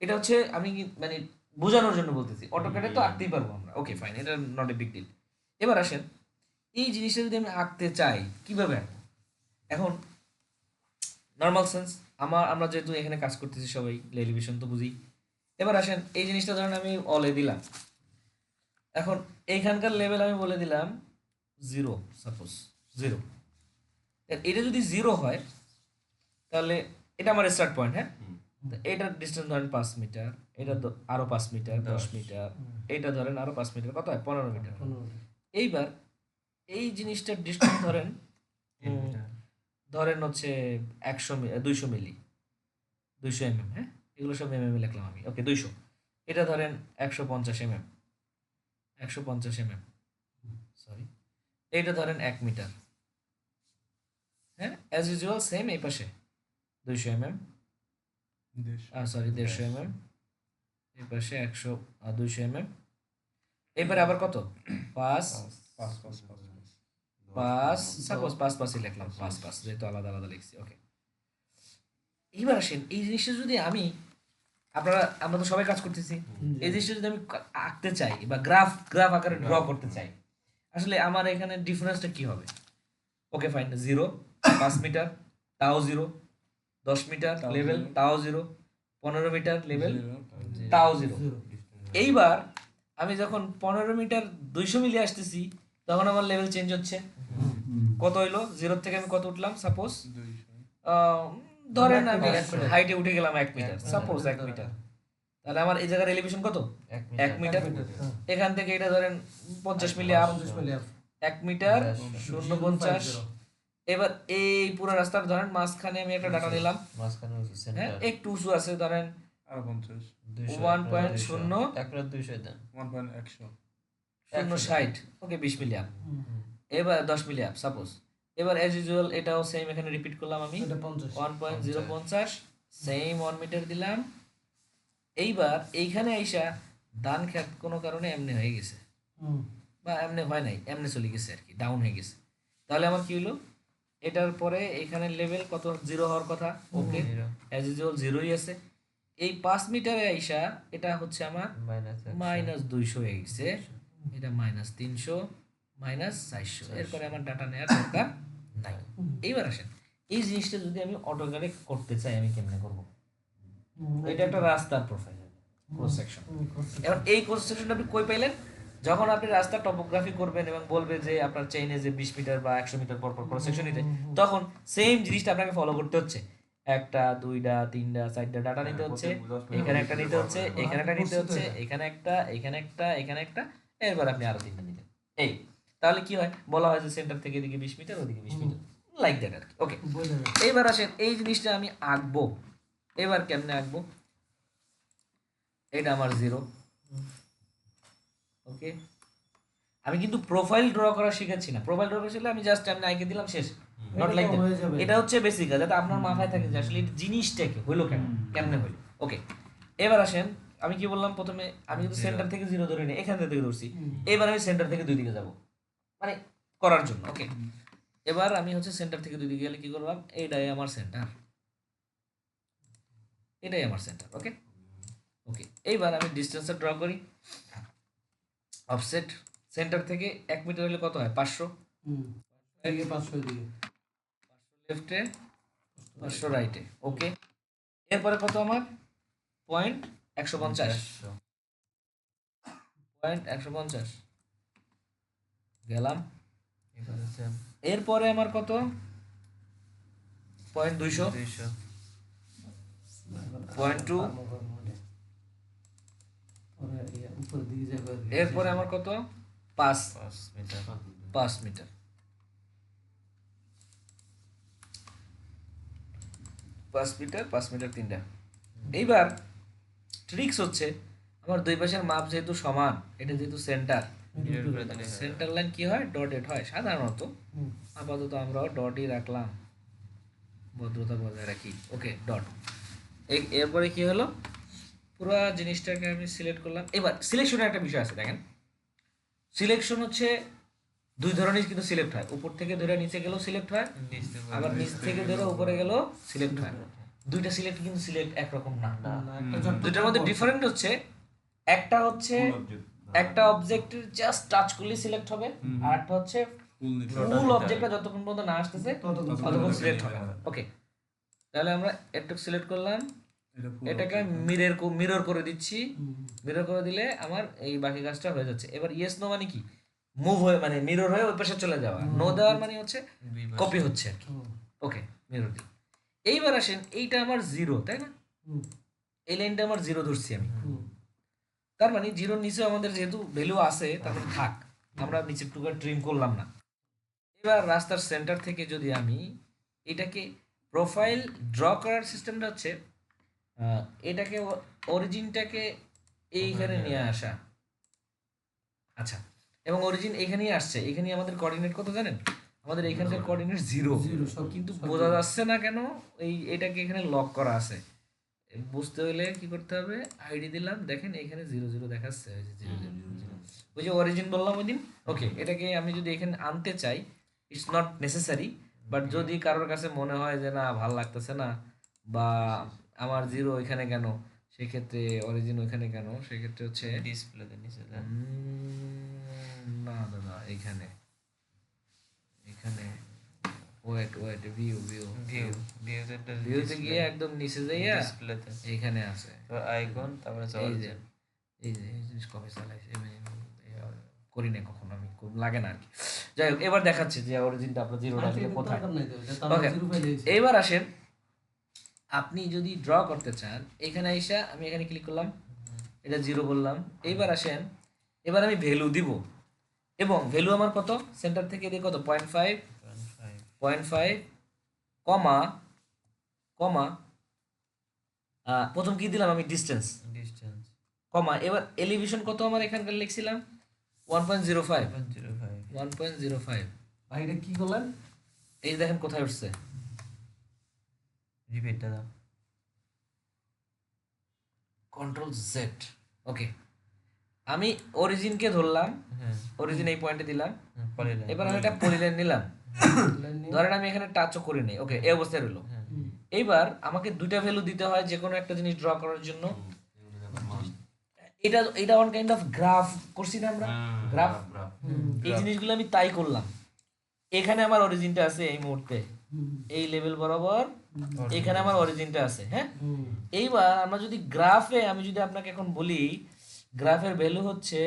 এটা হচ্ছে আমি মানে বোঝানোর জন্য বলতেছি, অটোক্যাডে তো আঁকতেই পারবো আমরা, ওকে ফাইন, এটা নট এ বিগ ডিল। এবার আসেন, এই জিনিসটা যদি আমি আঁকতে চাই কিভাবে আঁকবো? এখন নর্মাল সেন্স, আমরা যেহেতু এখানে কাজ করতেছি সবাই, এলিভেশন তো বুঝি। এবার আসেন, এই জিনিসটা ধরেন আমি অলে দিলাম, এখন এইখানকার লেভেল আমি বলে দিলাম 0, সাপোজ 0। এটা যদি 0 হয় তাহলে এটা আমার স্টার্ট পয়েন্ট, হ্যাঁ? এটার ডিস্টেন্স ধরেন 5 মিটার, এটা আরো 5 মিটার, 10 মিটার, এটা ধরেন আরো 5 মিটার, কত হয়? 15 মিটার। এইবার এই জিনিসটার ডিস্টেন্স ধরেন হচ্ছে 200 মিলি, 200 mm, হ্যাঁ? এগুলো সব mm লিখলাম আমি, ওকে 200। এটা ধরেন 150 mm, 150 mm, সরি, এইটা ধরেন 1 মিটার, হ্যাঁ? অ্যাজ ইউজুয়াল সেম এই পাশে 200 mm, সরি 150 mm, এই পাশে 200 mm। এবারে আবার কত? 5 সাপোজ 5 লিখলাম, 5 যেহেতু আলাদা আলাদা লিখছি, ওকে। এইবার আসেন, এই জিনিসটা যদি আমরা তো সবাই কাজ করতেছি, এই জিনিসটা যদি আমি আঁকতে চাই বা গ্রাফ আকারে ড্র করতে চাই, আসলে আমার এখানে ডিফারেন্সটা কি হবে? ওকে ফাইন, 0, 5 মিটার তাও 0, 10 মিটার লেভেল তাও 0, 15 মিটার লেভেল তাও 0। এইবার আমি যখন 15 মিটার 200 মিলি আসতেছি, তখন আমার লেভেল চেঞ্জ হচ্ছে, কত হইলো? 0 থেকে আমি কত উঠলাম? সাপোজ ধরেন আমি হাইটে উঠে গেলাম 1 মিটার, সাপোজ 1 মিটার, তাহলে আমার এই জায়গার এলিভেশন কত? 1 মিটার। এখান থেকে এটা ধরেন 50 মিলি আপ, 1 মিটার 0.50। এবার এই পুরো রাস্তার ধরেন মাঝখানে আমি একটা ডাটা নিলাম, হ্যাঁ, একটু উঁচু আছে, ধরেন 1.0 ওকে 20 মিলি আপ, এবার 10 মিলি আপ সাপোজ। এবার অ্যাজ ইউজুয়াল এটাও সেম, এখানে রিপিট করলাম আমি 1.050, সেম 1 মিটার দিলাম। এইবার এইখানে আইসা ধান ক্ষেত কোনো কারণে এমনি হয়ে গেছে, বা এমনি হয় নাই, এমনি চলে গেছে আর কি, ডাউন হয়ে গেছে। তাহলে আমার কি হলো, এটার পরে এখানে লেভেল কত, 0 হওয়ার কথা, ওকে অ্যাজ ইউজুয়াল 0ই আছে। এই 5 মিটারে আইসা এটা হচ্ছে আমার -200 হয়ে গেছে, এটা -300 -400, এরপরে আমার ডাটা নেওয়ার দরকার নাই। এইবার আসেন, এই জিনিসটা যদি আমি অটোক্যাডে করতে চাই আমি কেমনে করব? এটা একটা রাস্তার প্রোফাইল ক্রস সেকশন। এখন এই ক্রস সেকশনটা আপনি কই পাইলেন? যখন আপনি রাস্তা টপোগ্রাফি করবেন এবং বলবে যে আপনার চেইনে যে 20 মিটার বা 100 মিটার পর পর ক্রস সেকশন নিতে, তখন সেম জিনিসটা আপনাকে ফলো করতে হচ্ছে। একটা, দুইটা, তিনটা, চারটা ডাটা নিতে হচ্ছে, এখানে একটা নিতে হচ্ছে, এখানে একটা নিতে হচ্ছে, এখানে একটা, এখানে একটা, এখানে একটা, এরপর আপনি আরো তিনটা নিলেন। এই তাহলে কি হয়, বলা হয় যে সেন্টার থেকে এদিকে 20 মিটার, ওদিকে 20 মিটার, লাইক দ্যাট আর কি। ওকে, এইবার আসেন এই জিনিসটা আমি আঁকবো। এবার কেমনে আঁকবো? এটা আমার 0, ওকে। আমি কিন্তু প্রোফাইল ড্র করা শিখাচ্ছি না। প্রোফাইল ড্র করা শিখলে আমি জাস্ট এমনি আঁকে দিলাম, শেষ। Not like that. এটা হচ্ছে বেসিক, যাতে আপনার মাথায় থাকে যে আসলে জিনিসটা কি হইলো, কেমনে হইলো। ওকে, এবার আসেন, আমি কি বললাম প্রথমে, আমি কিন্তু সেন্টার থেকে 0 ধরে নিই, এখান থেকে ধরছি। এবার আমি সেন্টার থেকে 2 দিকে যাব, মানে করার জন্য। ওকে, এবার আমি হচ্ছে সেন্টার থেকে 2 দিকে গেলে কি করলাম, এইটাই আমার সেন্টার, এটাই আমার সেন্টার। ওকে ওকে, এইবার আমি ডিস্টেন্সটা ড্র করি। অফসেট সেন্টার থেকে 1 মিটার হলে কত হয়, 500 লেফটে, 500 রাইটে। ওকে, এরপরে কত আমার, পয়েন্ট 150, পয়েন্ট 150 গেলাম। এরপরে আমার কত, পয়েন্ট 200, পয়েন্ট 2, এরপরে আমার কত, 5 মিটার, 5 মিটার, 5 মিটার 3টা। এইবার ট্রিক্স হচ্ছে, আমার দুই পাশের মাপ যেহেতু সমান, এটা যেহেতু সেন্টার, সেন্টার লাইন কি হয়, ডটেড হয় সাধারণত। আপাতত আমরাও ডটই রাখলাম, ভদ্রতা বজায় রাখি। ওকে, ডট। এরপরে কি হলো, পুরো জিনিসটাকে আমি সিলেক্ট করলাম। এবার সিলেকশনের একটা বিষয় আছে, দেখেন। সিলেকশন হচ্ছে দুই ধরনের কিন্তু সিলেক্ট হয়, উপর থেকে ধরে নিচে গেলেও সিলেক্ট হয়, আবার নিচ থেকে ধরে উপরে গেলেও সিলেক্ট হয়। দুইটা সিলেক্ট কিন্তু সিলেক্ট একরকম না, দুইটার মধ্যে ডিফারেন্ট হচ্ছে, একটা হচ্ছে একটা অবজেক্টের জাস্ট টাচ করলে সিলেক্ট হবে, আর একটা হচ্ছে ফুল অবজেক্টটা যতক্ষণ পর্যন্ত না আসতেছে ততক্ষণ সিলেক্ট হবে। ওকে, তাহলে আমরা একটু সিলেক্ট করলাম, এটাকে মিরর করে দিচ্ছি। মিরর করে দিলে আমার এই বাকি কাজটা হয়ে যাচ্ছে। এবার ইয়েস নো মানে কি, মুভ হয়ে, মানে মিরর হয়ে ওই পাশে চলে যাওয়া। নো দেওয়ার মানে হচ্ছে কপি হচ্ছে আর কি। ওকে, মিরর দিই। এইবার আসেন, এইটা আমার 0, তাই না? এই লাইনটা আমার 0 ধরছি আমি, তার মানে 0 নিচে আমাদের যেহেতু ভ্যালু আছে, তাহলে থাক, আমরা নিচের টুকু ট্রিম করলাম না। এবার রাস্তার সেন্টার থেকে যদি আমি এটাকে প্রোফাইল ড্র করার সিস্টেমটা হচ্ছে, এটাকে অরিজিনটাকে এইখানে নিয়ে আসা। আচ্ছা, এবং অরিজিন এখানেই আসছে, এখানেই আমাদের কোঅর্ডিনেট কত জানেন? আমাদের এখানকার কোঅর্ডিনেট 0, কিন্তু বোঝা যাচ্ছে না কেন, এটাকে এখানে লক করা আছে। বুঝতে হলে কি করতে হবে, আইডি দিলাম, দেখেন এখানে 0 0 দেখাচ্ছে, ওই যে 0 0 0, ওই যে অরিজিন বললাম ওই দিন। ওকে, এটাকে আমি যদি এখানে আনতে চাই, ইটস নট নেসেসারি, বাট যদি কারোর কাছে মনে হয় যে না ভাল লাগতেছে না, বা আমার 0 এখানে কেন, সেক্ষেত্রে অরিজিন ওইখানে কেন, সেক্ষেত্রে হচ্ছে ডিসপ্লেতে নিচে যান। না দাদা, এখানে এখানে ওয়েট ভিউতে গিয়ে একদম নিচে যাইয়া ডিসপ্লেতে এইখানে আছে তো আইকন, তারপরে এই যে এই জিনিস কবে চালাইছে, করি না কখনো আমি, খুব লাগে না আর কি। যাই হোক, এবার দেখাচ্ছি যে অরিজিনটা আপনার 0টা আসলে কোথায়। ওকে, এইবার আসেন, আপনি যদি ড্র করতে চান, এখানে আইসা আমি এখানে ক্লিক করলাম, এটা 0 বললাম। এইবার আসেন, এবার আমি ভ্যালু দিব, এবং ভ্যালু আমার কত, সেন্টার থেকে দিয়ে কত, 0.5 কমা কমা প্রথম কি দিলাম আমি, ডিস্টেন্স, কমা, এবার এলিভেশন কত আমার এখানকার লিখছিলাম 1.05, 1.05। ভাই এটা কি করলেন? এই যে দেখেন কোথায় উঠছে, রিপিটটা দাও। Ctrl Z। ওকে, আমি অরিজিনকে ধরলাম, হ্যাঁ অরিজিন এই পয়েন্টে দিলাম, পলিলাইন এবার আমি একটা পলিলাইন নিলাম, ধরেন আমি এখানে টাচও করি নাই, ওকে এই অবস্থায় রইলো। এইবার আমাকে দুইটা ভ্যালু দিতে হয় যে কোনো একটা জিনিস ড্র করার জন্য। এটা এটা ওয়ান কাইন্ড অফ গ্রাফ করছি না আমরা, গ্রাফ। এই জিনিসগুলো আমি তাই করলাম। এখানে আমার অরিজিনটা আছে এই মুহূর্তে, এই লেভেল বরাবর এখানে আমার অরিজিনটা আছে, হ্যাঁ। এইবার আমরা যদি গ্রাফে, আমি যদি আপনাকে এখন বলি গ্রাফের ভ্যালু হচ্ছে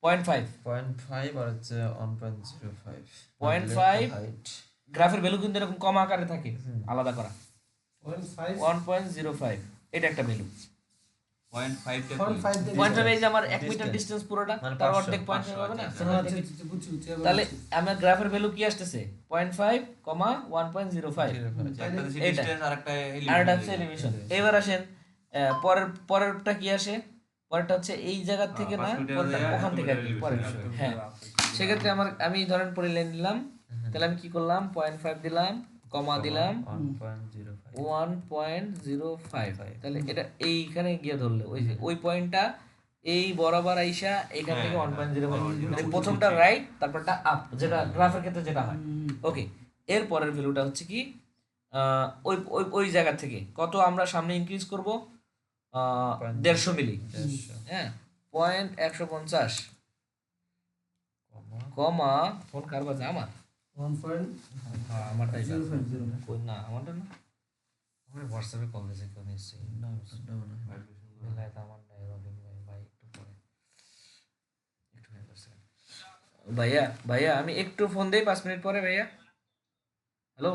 0.5, 0.5 আর হচ্ছে 1.05 0.5 হাইট গ্রাফের ভ্যালু কিন্তু এরকম কম আকারে থাকে, আলাদা করা। 0.5 1.05 এটা একটা ভ্যালু। 0.5 টা 0.5 থেকে 0.5 এই যে আমার 1 মিটার ডিসটেন্স পুরোটা, মানে তার 500, অর্ধেক 0.5 হবে না? আচ্ছা, সেখান থেকে আচ্ছা, বুঝছি, বুঝছি, এবার তাহলে বুঝছি। আমার গ্রাফের ভ্যালু কি আসতেছে 0.5, 1.05। একটা দিছি এটা। ডিসটেন্স আর একটা আর এটা হচ্ছে এলিভেশন। এবার আসেন পরেরটা কি আসে, পরেরটা হচ্ছে এই জায়গা থেকে না, 5 মিটার পরেরটা দেয়া, ওখান থেকে আর কি, elevation পরের। আসবে। হ্যাঁ, সেক্ষেত্রে আমি ধরেন পরিলাইন দিলাম, তাহলে আমি কি করলাম 0.5 দিলাম, কমা দিলাম 1.05, তাহলে এটা এইখানে গিয়ে ধরলে ওই যে ওই পয়েন্টটা এই বরাবর আইসা এখান থেকে 1.05, মানে প্রথমটা রাইট তারপরটা আপ, যেটা গ্রাফের ক্ষেত্রে যেটা হয়। ওকে, এর পরের ভ্যালুটা হচ্ছে কি ওই ওই ওই জায়গা থেকে কত আমরা সামনে ইনক্রিজ করব, 150 মিলি, হ্যাঁ, 150, কমা ফোন কার বাজে? আমার 1.050 আমারটাই কই না, আমারটা না, আমার হোয়াটসঅ্যাপে কল দিয়েছে কেউ নিশ্চয়ই, বেলায়েত আমার নাই, রবিন ভাই, ভাই একটু পরে, একটু wait করছেন। ভাইয়া ভাইয়া আমি একটু ফোন দেই 5 মিনিট পরে ভাইয়া। হ্যালো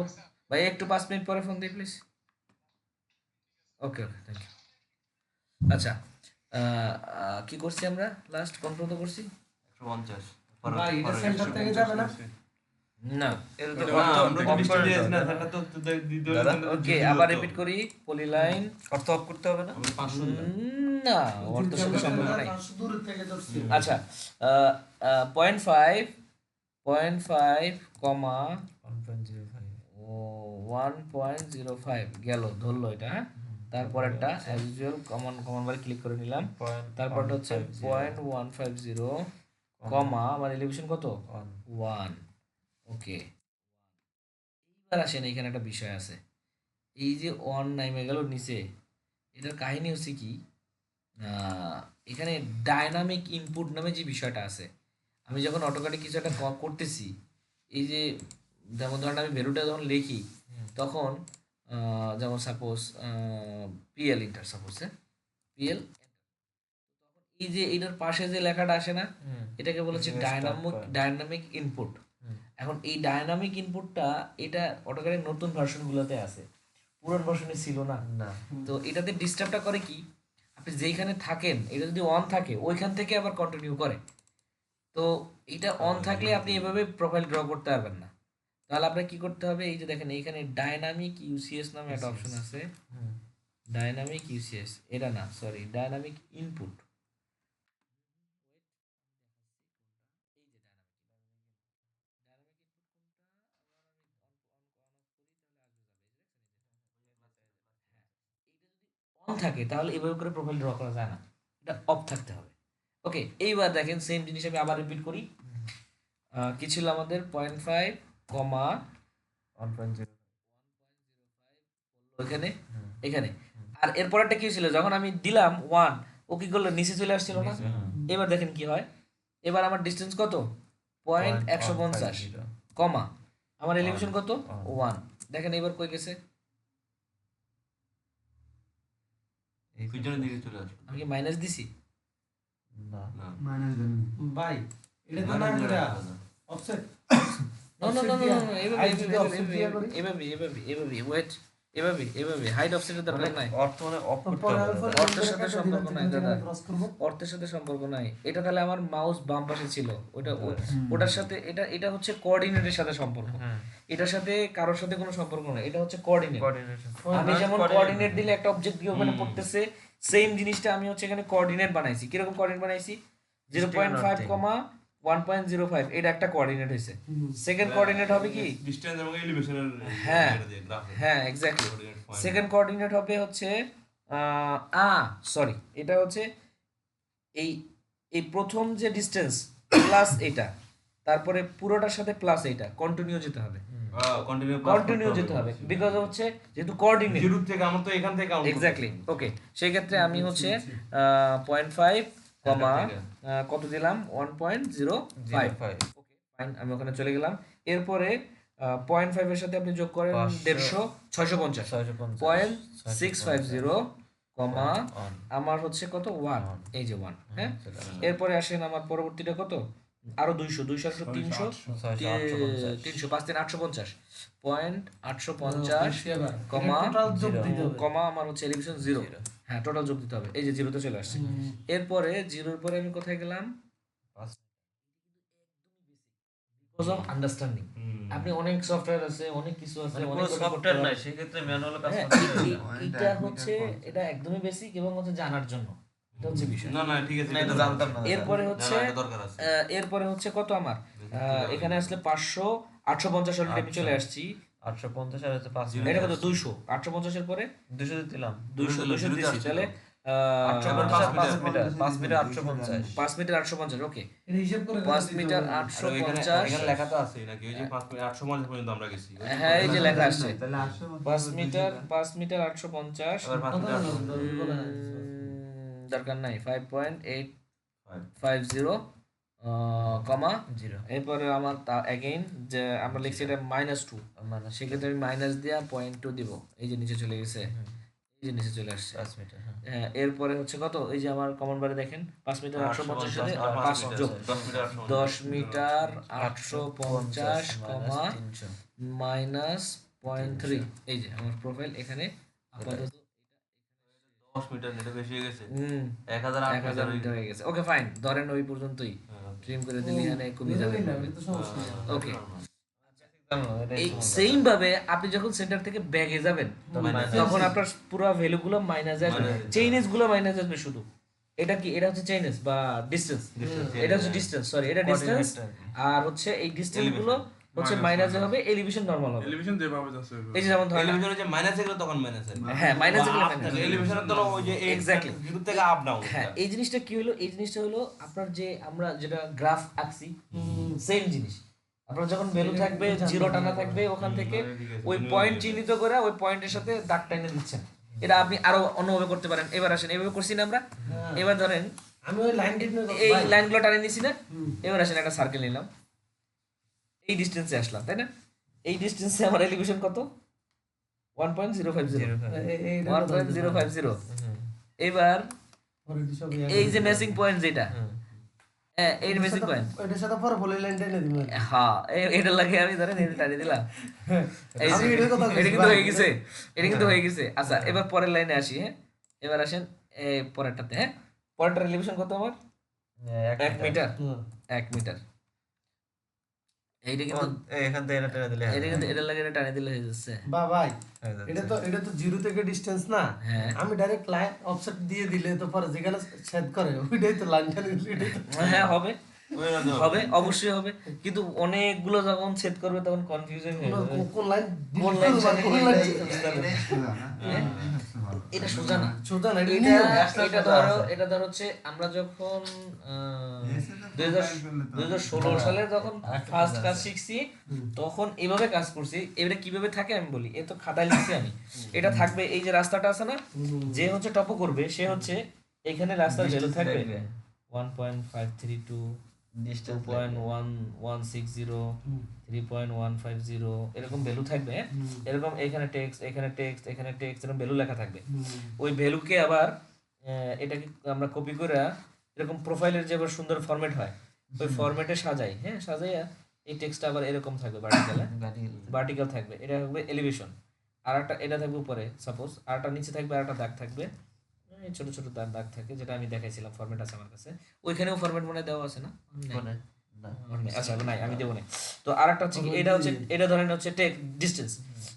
ভাইয়া, একটু 5 মিনিট পরে ফোন দিই please. Okay okay, thank you. আচ্ছা, কি করছি আমরা লাস্ট, কোন পর্যন্ত করছি? 150 ভাই, এটা সেন্টার থেকে যাবে না? না, এটা তো না, অর্থ আমরা তো off ডিসটেন্স করে দিয়েছি না, দাও। সেটা তো দিতে দাদা, ওকে, আবার রিপিট করি, পলিলাইন অর্থ অফ করতে হবে না? 500 না, অর্থ সাথে আমরা সম্পর্ক নাই। 500 দূরের থেকে ধরছি। আচ্ছা, 0.5, কমা 1.05 গেল, ধরলো এটা, হ্যাঁ। তারপরেরটা অ্যাজ ইউজুয়াল কমন বারে ক্লিক করে নিলাম, তারপরটা হচ্ছে 0.150, কমা আমার এলিভেশন কত 1। ওকে, এবার আসেন, এখানে একটা বিষয় আছে, এই যে 1 নামে গেল নিচে, এটার কাহিনী হচ্ছে কি, এখানে ডাইনামিক ইনপুট নামে যে বিষয়টা আছে, আমি যখন অটোক্যাডে কিছু একটা করতেছি, এই যে যেমন ধরেন আমি ভ্যালুটা যখন লিখি, তখন যেমন suppose PL inter, suppose PL, এই যে এটার পাশে যে লেখাটা আসে না, এটাকে বলা হচ্ছে ডাইনামিক ইনপুট। এখন এই ডাইনামিক ইনপুটটা এটা অটোক্যাডের নতুন ভার্সনগুলোতে আছে, পুরান ভার্সনে ছিল না। না, তো এটাতে ডিস্টার্বটা করে কি, আপনি যেইখানে থাকেন এটা যদি অন থাকে ওইখান থেকে আবার কন্টিনিউ করে, তো এটা অন থাকলে আপনি এভাবে প্রোফাইল ড্র করতে পারবেন না। তাহলে আপনার কি করতে হবে, এই যে দেখেন এইখানে ডাইনামিক ইউসিএস নামে একটা অপশন আছে, ডাইনামিক ইউসিএস, এটা না, সরি, ডাইনামিক ইনপুট। অন থাকে তাহলে এভাবে করে প্রোফাইল ড্র করা যায় না, এটা অফ থাকতে হবে। ওকে, এইবার দেখেন সেম জিনিস আমি আবার রিপিট করি, কি ছিল আমাদের 0.5, কমা 1.0 ওইখানে, এখানে। আর এরপরটা কি ছিল, যখন আমি দিলাম 1, ও কি করলো, নিচে চলে আসছিল না। এবার দেখেন কি হয়, এবার আমার ডিস্টেন্স কত 0.150, কমা আমার এলিভেশন কত 1, দেখেন এবার কই গেছে, পিছনের দিকে চলে আসবে। আমি কি মাইনাস দিছি? না, ভাই, এটা তো না করে offset. No no no no, এভাবে হাইড অফসেটের দরকার নাই, অর্থ মানে অফ করতে পরে হবে আলফা দাদা। অর্থের সাথে সম্পর্ক নাই দাদা, ক্রস করব। অর্থের সাথে সম্পর্ক নাই। এটা তাহলে আমার মাউস বাম পাশে ছিল, ওটার সাথে এটা হচ্ছে কোঅর্ডিনেটের সাথে সম্পর্ক, এটার সাথে কারোর সাথে কোনো সম্পর্ক নাই, এটা হচ্ছে কোঅর্ডিনেট। কোঅর্ডিনেশন আমি যেমন কোঅর্ডিনেট দিলে একটা অবজেক্ট দিয়ে ওখানে পড়তেছে, সেম জিনিসটা আমি হচ্ছে এখানে কোঅর্ডিনেট বানাইছি। কিরকম কোঅর্ডিনেট বানাইছি, 0.5, 1.05, এটা একটা কোঅর্ডিনেট হয়েছে। সেকেন্ড কোঅর্ডিনেট হবে কি, ডিসটেন্স এবং এলিভেশনের হ্যাঁ গ্রাফে হ্যাঁ এক্স্যাক্টলি, সেকেন্ড কোঅর্ডিনেট হবে হচ্ছে সরি, এটা হচ্ছে এই এই প্রথম যে ডিস্টেন্স প্লাস এটা, তারপরে পুরোটার সাথে প্লাস এইটা কন্টিনিউ যেতে হবে, কন্টিনিউ যেতে হবে, বিকজ হচ্ছে যেহেতু কোঅর্ডিনেট জিরো থেকে আমার তো এখান থেকে count এক্স্যাক্টলি। করতে হবে। ওকে, সেই ক্ষেত্রে আমি হচ্ছে 0.5 কমা কত দিলাম 1.05। 05 ওকে ফাইন, আমি ওখানে চলে গেলাম। এরপরে 0.5 এর সাথে আপনি যোগ করেন 150, 650, 0.650 কমা আমার হচ্ছে কত 1, এই যে 1, হ্যাঁ। এরপরে আসেন আমার পরবর্তীটা কত, আরো 200, 200 300, 300 5 3 850, 0.850 কমা টোটাল যোগ দিতে হবে। কমা আমার হচ্ছে এলিভেশন 0, হ্যাঁ টোটাল যোগ দিতে হবে, এই যে জিরোতে চলে আসছে। এরপরে জিরোর পরে আমি কোথায় গেলাম, বিকজ অফ আন্ডারস্ট্যান্ডিং। আপনি অনেক সফটওয়্যার আছে, অনেক কিছু আছে, অনেক কথা করতে সফটওয়্যার নাই, পারেন। সেই ক্ষেত্রে ম্যানুয়াল কাজ হ্যাঁ, করতে হবে। এটা হচ্ছে এটা একদমই বেসিক এবং হচ্ছে জানার জন্য, এটা হচ্ছে বিষয়। না না ঠিক আছে, না, এটা এটা জানতাম না। এরপরে হচ্ছে না, এটা দরকার আছে। এরপরে হচ্ছে কত আমার এখানে আসলে 500 850 অলরেডি আমি চলে আসছি। 850 আর হচ্ছে 5 এটা কত 200, 850 এর পরে 200 দিলাম। 200 200 দিছি, তাহলে 850 আর 5 মিটার 5 মিটার 850 5 মিটার 850। ওকে, এটা হিসাব করে 5 মিটার আর এখানে 850, লেখা তো আছে নাকি, ওই যে 850 পর্যন্ত আমরা গেছি। হ্যাঁ এই যে লেখা আসছে 5 মিটার 850, আবার 5 মিটার দরকার নাই 5.850 কমা 0 এরপরে আমার অ্যাগেইন যে আমরা লিখছি এটা -2, মানে সেক্ষেত্রে আমি মাইনাস দিয়া 0.2 দিব, এই যে নিচে চলে গেছে, এই যে নিচে চলে আসছে। 5 মিটার হ্যাঁ, এরপরে হচ্ছে কত, এই যে আমার কমন বারে দেখেন 5 মিটার 850 সাথে 5 যোগ 10 মিটার 850 কমা 300 মাইনাস 0.3, এই যে আমার প্রোফাইল এখানে আপাতত 10 মিটার এটা বেশি হয়ে গেছে। 1000 1008 মিটার হয়ে গেছে। ওকে ফাইন, ধরেন ওই পর্যন্তই, ট্রিম করে দিলে এখানে কমে যাবে। তো সমস্যা নেই। ওকে, এই সেম ভাবে আপনি যখন সেন্টার থেকে ব্যাগে যাবেন তখন আপনার পুরো ভ্যালু গুলো মাইনাস আসবে, চেইনেস গুলো মাইনাস আসবে শুধু। এটা কি, এটা হচ্ছে চেইনেস বা ডিসটেন্স, এটা হচ্ছে ডিসটেন্স, সরি এটা ডিসটেন্স, আর হচ্ছে এই ডিসটেন্স গুলো হচ্ছে মাইনাসে হবে, এলিভেশন নরমাল হবে। এলিভেশন যেভাবে যাচ্ছে এই যে যেমন ধরেন, এলিভেশনে যে মাইনাস এগুলো তখন মাইনাস আসবে। হ্যাঁ মাইনাস এগুলো এলিভেশনে তো ওই যে Exactly. জিরো থেকে আপ ডাউন। হ্যাঁ, এই জিনিসটা কি হলো, এই জিনিসটা হলো আপনার যে আমরা যেটা গ্রাফ আঁকছি সেম জিনিস। আপনার যখন ভ্যালু থাকবে জিরো টানা থাকবে, ওখান থেকে ওই পয়েন্ট চিহ্নিত করে ওই পয়েন্টের সাথে দাগ টাইনে দিচ্ছেন। এটা আপনি আরো অন্যভাবে করতে পারেন। এবার আসেন, এভাবে করছি না আমরা, এবার ধরেন আমি ওই লাইন টেকনিক এই লাইনগুলো টানিয়ে নিছি না, এবার আসেন একটা সার্কেল নিলাম, এই ডিসটেন্সে আসলাম, তাই না? এই ডিসটেন্সে আমার এলিভেশন কত 1.050, 1.050। এবার এই যে ম্যাচিং পয়েন্ট যেটা, এই ম্যাচিং পয়েন্ট, এটার সাথে পরে বলে লাইন টেনে দিবেন। হ্যাঁ এটা লাগে আমি ধরেন এটা টানিয়ে দিলাম, এই যে আমি এটার কথা এটা কিন্তু হয়ে গেছে, এটা কিন্তু হয়ে গেছে। আচ্ছা এবার পরের লাইনে আসি। হ্যাঁ, এবার আসেন এই পরেরটাতে। হ্যাঁ, পরেরটার এলিভেশন কত আমার 1 মিটার, 1 মিটার। এইটা কিন্তু এখান থেকে এটা টেনে দিলে এটা কিন্তু এটা লাগে, এটা টানিয়ে দিলে হয়ে যাচ্ছে। বা ভাই এটা তো জিরো থেকে ডিসটেন্স না, হ্যাঁ। আমি ডাইরেক্ট লাইন অফসেট দিয়ে দিলে তো পরে যেখানে সেট করে ওইটাই তো লাইন টেনে দিলে এটাই তো হ্যাঁ হবে, হবে অবশ্যই হবে, কিন্তু অনেকগুলো যখন সেট করবে তখন কনফিউশন হয়ে যাবে। কোন লাইন কোন লাইন সাথে কোন কোন লাইন লাইন এটা সোজা না। সোজা না, এটা এটা ধরো, এটা ধরো হচ্ছে আমরা যখন 2016 সালে যখন ফার্স্ট কাজ শিখছি তখন এইভাবে কাজ করছি। এটা কিভাবে থাকে আমি বলি, এ তো খাতায় লিখছি আমি। এটা থাকবে, এই যে রাস্তাটা আছে না, যে হচ্ছে টপো করবে সে হচ্ছে এখানে রাস্তার ভ্যালু থাকবে 1.532, 2.1160, 3.150 এরকম ভ্যালু থাকবে। এরকম এখানে টেক্সট, এখানে টেক্সট, এখানে টেক্সট, এরকম ভ্যালু লেখা থাকবে। ওই ভ্যালুকে আবার এটাকে আমরা কপি করে এরকম প্রোফাইলের যে আবার সুন্দর ফরম্যাট হয় ওই ফরম্যাটে সাজাই। হ্যাঁ, সাজাইয়া এই টেক্সটটা আবার এরকম থাকবে, ভার্টিক্যাল থাকবে, এটা থাকবে এলিভেশন। আর একটা এটা থাকবে উপরে, সাপোজ আর একটা নিচে থাকবে, আর একটা দাগ থাকবে, এই ছোট ছোট দাগ থাকে, যেটা আমি দেখাইছিলাম, ফরম্যাট আছে আমার কাছে। ওইখানেও ফরম্যাট মনে দেওয়া আছে না? আচ্ছা নাই, আমি দেবো না। তো আর একটা হচ্ছে কি, এটা হচ্ছে, এটা ধরেন হচ্ছে ডিস্টেন্স,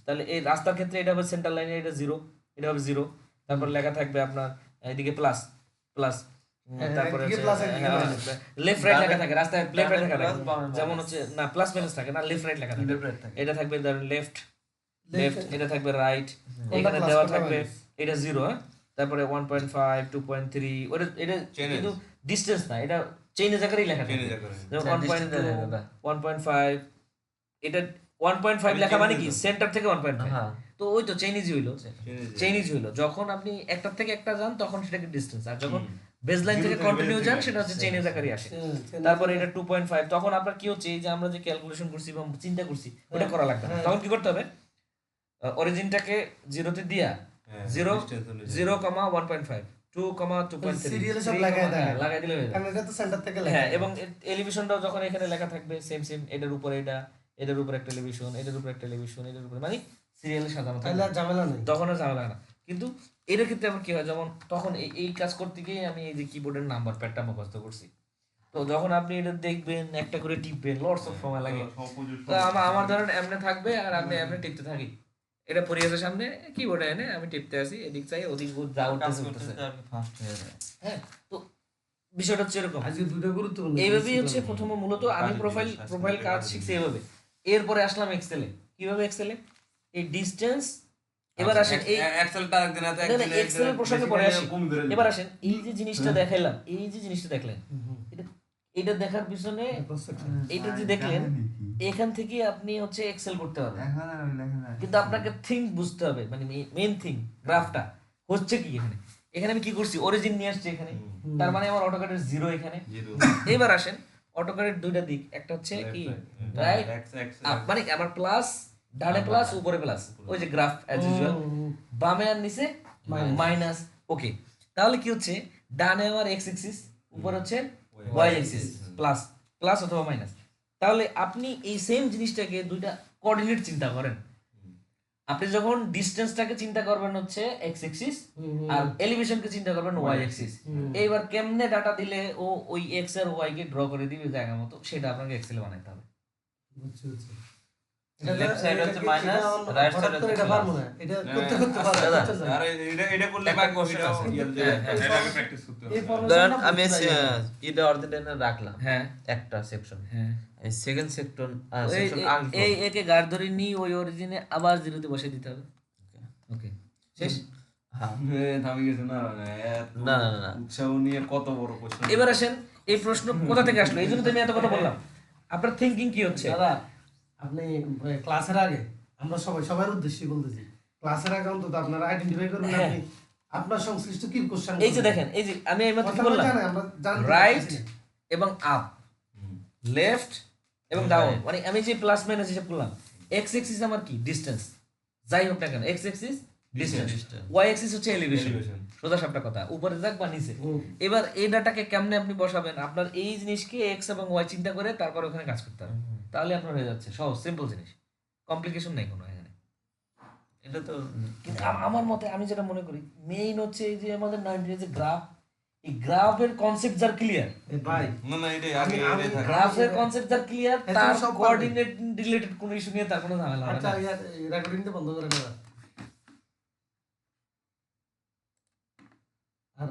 তাহলে এই রাস্তার ক্ষেত্রে এটা হবে সেন্টার লাইনে, এটা 0, এটা হবে 0। তারপর লেখা থাকবে আপনার এদিকে প্লাস প্লাস, তারপরে লেফট রাইট লেখা থাকে, রাস্তায় লেফট রাইট লেখা থাকে, যেমন হচ্ছে না প্লাস মাইনাস থাকে না, লেফট রাইট লেখা থাকে। এটা থাকবে ধরেন লেফট লেফট, এটা থাকবে রাইট, এখানে দেওয়া থাকবে এটা 0। হ্যাঁ, তারপরে 1.5 2.3 ওটা এটা Chain কিন্তু ডিসটেন্স না, এটা চেইনের জায়গায় লেখা চেনে থাকে। যা করে যেমন হ্যাঁ, 1.2 distance লেখা থাকে। 1.5 এটা 1.5 লেখা মানে কি সেন্টার থেকে 1.5, হ্যাঁ তো ওই তো চেইন ইজি হইলো। চেনে যা। চেইন ইজি হইলো যখন আপনি একটার থেকে একটা যান তখন সেটাকে ডিসটেন্স, আর যখন বেসলাইন Zero থেকে থেকে কন্টিনিউ base যান থেকে সেটা হচ্ছে চেইনের জায়গায় আসে। চেন- তারপরে এটা 2.5, তখন আপনার কি হচ্ছে এই যে আমরা যে ক্যালকুলেশন করছি বা চিন্তা করছি ওটা করা লাগবে না। তখন কি করতে হবে, অরিজিনটাকে জিরোতে দিয়া হ্যাঁ, 0 distance অনুযায়ী। 0,1.5 2,2.3 Serial সব 3, লাগায় দেয়। হ্যাঁ, লাগাই দিলে হয়ে যাবে। কারণ এটা তো সেন্টার থেকে হ্যাঁ, লেখা এবং এলিভেশনটাও যখন এখানে লেখা থাকবে সেম সেম, এটার উপরে এটা, এটার উপরে একটা এলিভেশন, এটার উপরে একটা এলিভেশন, এটার উপরে মানে সিরিয়ালে সাজানো তাহলে থাকবে, আর ঝামেলা নেই। তখন আর ঝামেলা লাগে না। কিন্তু এটার ক্ষেত্রে আবার কি হয়, যেমন তখন এই কাজ করতে গিয়ে আমি এই যে কিবোর্ডের নাম্বার প্যাডটা মুখস্থ করছি, তো যখন আপনি এটা দেখবেন একটা করে টিপবেন লটস অফ সময় লাগে। সব প্রযুক্তি- তো আমার ধরেন এমনি থাকবে আর আমি এমনি টিপতে থাকি, এটা পরিবেশের সামনে কিবোর্ডে এনে আমি টিপতে আসি, এদিক চাই ওদিক যা কাজ উঠতেছে করতে উঠতেছে। আর কি ফাস্ট হয়ে যায়। হ্যাঁ, তো বিষয়টা হচ্ছে এরকম। আজকে দুটো গুরুত্বপূর্ণ এইভাবেই হচ্ছে প্রথম মূলত আমি কাজের প্রোফাইল জিনিস, প্রোফাইল কাজের কাজ জিনিস। শিখছি এভাবে। এরপরে আসলাম এক্সেলে। কিভাবে এক্সেলে এই ডিসটেন্স, এবার আচ্ছা, আসেন এই এক্সেলটা একদিন আছে, না, না, একদিন এক্সেলের প্রসঙ্গে পরে আসি। কম ধরে এবার আসেন এই যে জিনিসটা দেখাইলাম, এই যে জিনিসটা দেখলেন, এটা এটা দেখার পিছনে এটা যে দেখলেন এখান থেকে আপনি হচ্ছে এক্সেল করতে পারবেন, কিন্তু আপনাকে থিঙ্ক বুঝতে হবে, মানে মেইন থিং গ্রাফটা হচ্ছে কি। এখানে এখানে আমি কি করছি, অরিজিন নিয়ে আসছি এখানে, তার মানে আমার অটোক্যাডের 0 এখানে। জিরো এবার আসেন অটোক্যাডের দুইটা দিক, একটা হচ্ছে কি রাইট মানে আমার প্লাস, ডানে প্লাস উপরে প্লাস, ওই যে গ্রাফ অ্যাজ ইউজুয়াল, বামে আর নিচে মাইনাস। ওকে, তাহলে কি হচ্ছে, ডানে আমার এক্স এক্সিস, উপরে হচ্ছে ওয়াই এক্সিস, প্লাস প্লাস অথবা মাইনাস। তাহলে আপনি এই সেম জিনিসটাকে দুইটা কোঅর্ডিনেট চিন্তা করেন। আপনি যখন ডিসটেন্সটাকে চিন্তা করবেন হচ্ছে এক্স এক্সিস, আর এলিভেশনকে চিন্তা করবেন ওয়াই এক্সিস। এইবার কেমনে ডাটা দিলে ও ওই এক্স আর ওয়াই কে ড্র করে দিবে জায়গা মতো, সেটা আপনাকে এক্সেলে বানাইতে হবে। বুঝছি, বুঝছি। Left side হচ্ছে minus, এটা right হঠাৎ side করে হচ্ছে এটা plus। পারবো না। এটা করতে করতে পারবো দাদা, বুঝছেন না? আরে এটা করলে একটা question আছে। এটাকে প্র্যাকটিস করতে হবে। এই formation ধরেন টা আমি বুঝতে পারি না। এটা অর্ধেক রাখলাম হ্যাঁ একটা সেকশন, হ্যাঁ, সেকেন্ড সেকশন এই একে গার্ড ধরে নিয়ে ওই অরিজিনে আবার জিরোতে বসে দিতে হবে। ওকে, শেষ। হ্যাঁ থামি গেছে না, এত না, না, না। উৎসাহ নিয়ে কত বড় প্রশ্ন। এবার আসেন এই প্রশ্ন কোথা থেকে আসলো, এই জন্য তো আমি এত কথা বললাম। আপনার থিঙ্কিং কি হচ্ছে? দাদা, আপনি ক্লাসের আগে আমরা সবার উদ্দেশ্যে বলতেছি, ক্লাসের আগে অন্তত আপনারা আইডেন্টিফাই করবেন হ্যাঁ। আপনি আপনার সংশ্লিষ্ট কি কোশ্চেন। এই যে দেখেন, এই যে আমি এইমাত্র কি কথা বললাম, জানেন, আমরা জানতে রাইট পারছি না। এবং আপ, লেফট এবং ডাউন, মানে আমি যে প্লাস মাইনাস হিসাব করলাম, এক্স এক্সিস আমার কি ডিসটেন্স, যাই হোক না কেন X axis distance, Y axis হচ্ছে এলিভেশন, Elevation। সোজা সাপটা কথা, উপরে যাক বা নিচে। এবার এই ডাটাকে কেমনে আপনি বসাবেন, আপনার এই জিনিসকে এক্স এবং ওয়াই চিন্তা করে তারপর ওখানে কাজ করতে হবে, তাহলে আপনার হয়ে যাচ্ছে সহজ সিম্পল জিনিস, কমপ্লিকেশন নেই কোনো এখানে। এটা তো কিন্তু আমার মতে আমি যেটা মনে করি মেইন হচ্ছে এই যে আমাদের 90 যে গ্রাফ, এই গ্রাফের কনসেপ্ট যার ক্লিয়ার, এ ভাই না না এটাই আগে আমি- এটাই থাকে। গ্রাফের কনসেপ্ট যার ক্লিয়ার, এটা তার সব পারবে। কোঅর্ডিনেট রিলেটেড কোনো ইস্যু নিয়ে তার কোনো ঝামেলা হবে আচ্ছা না। রেকর্ডিংটা বন্ধ করে দেওয়া। আর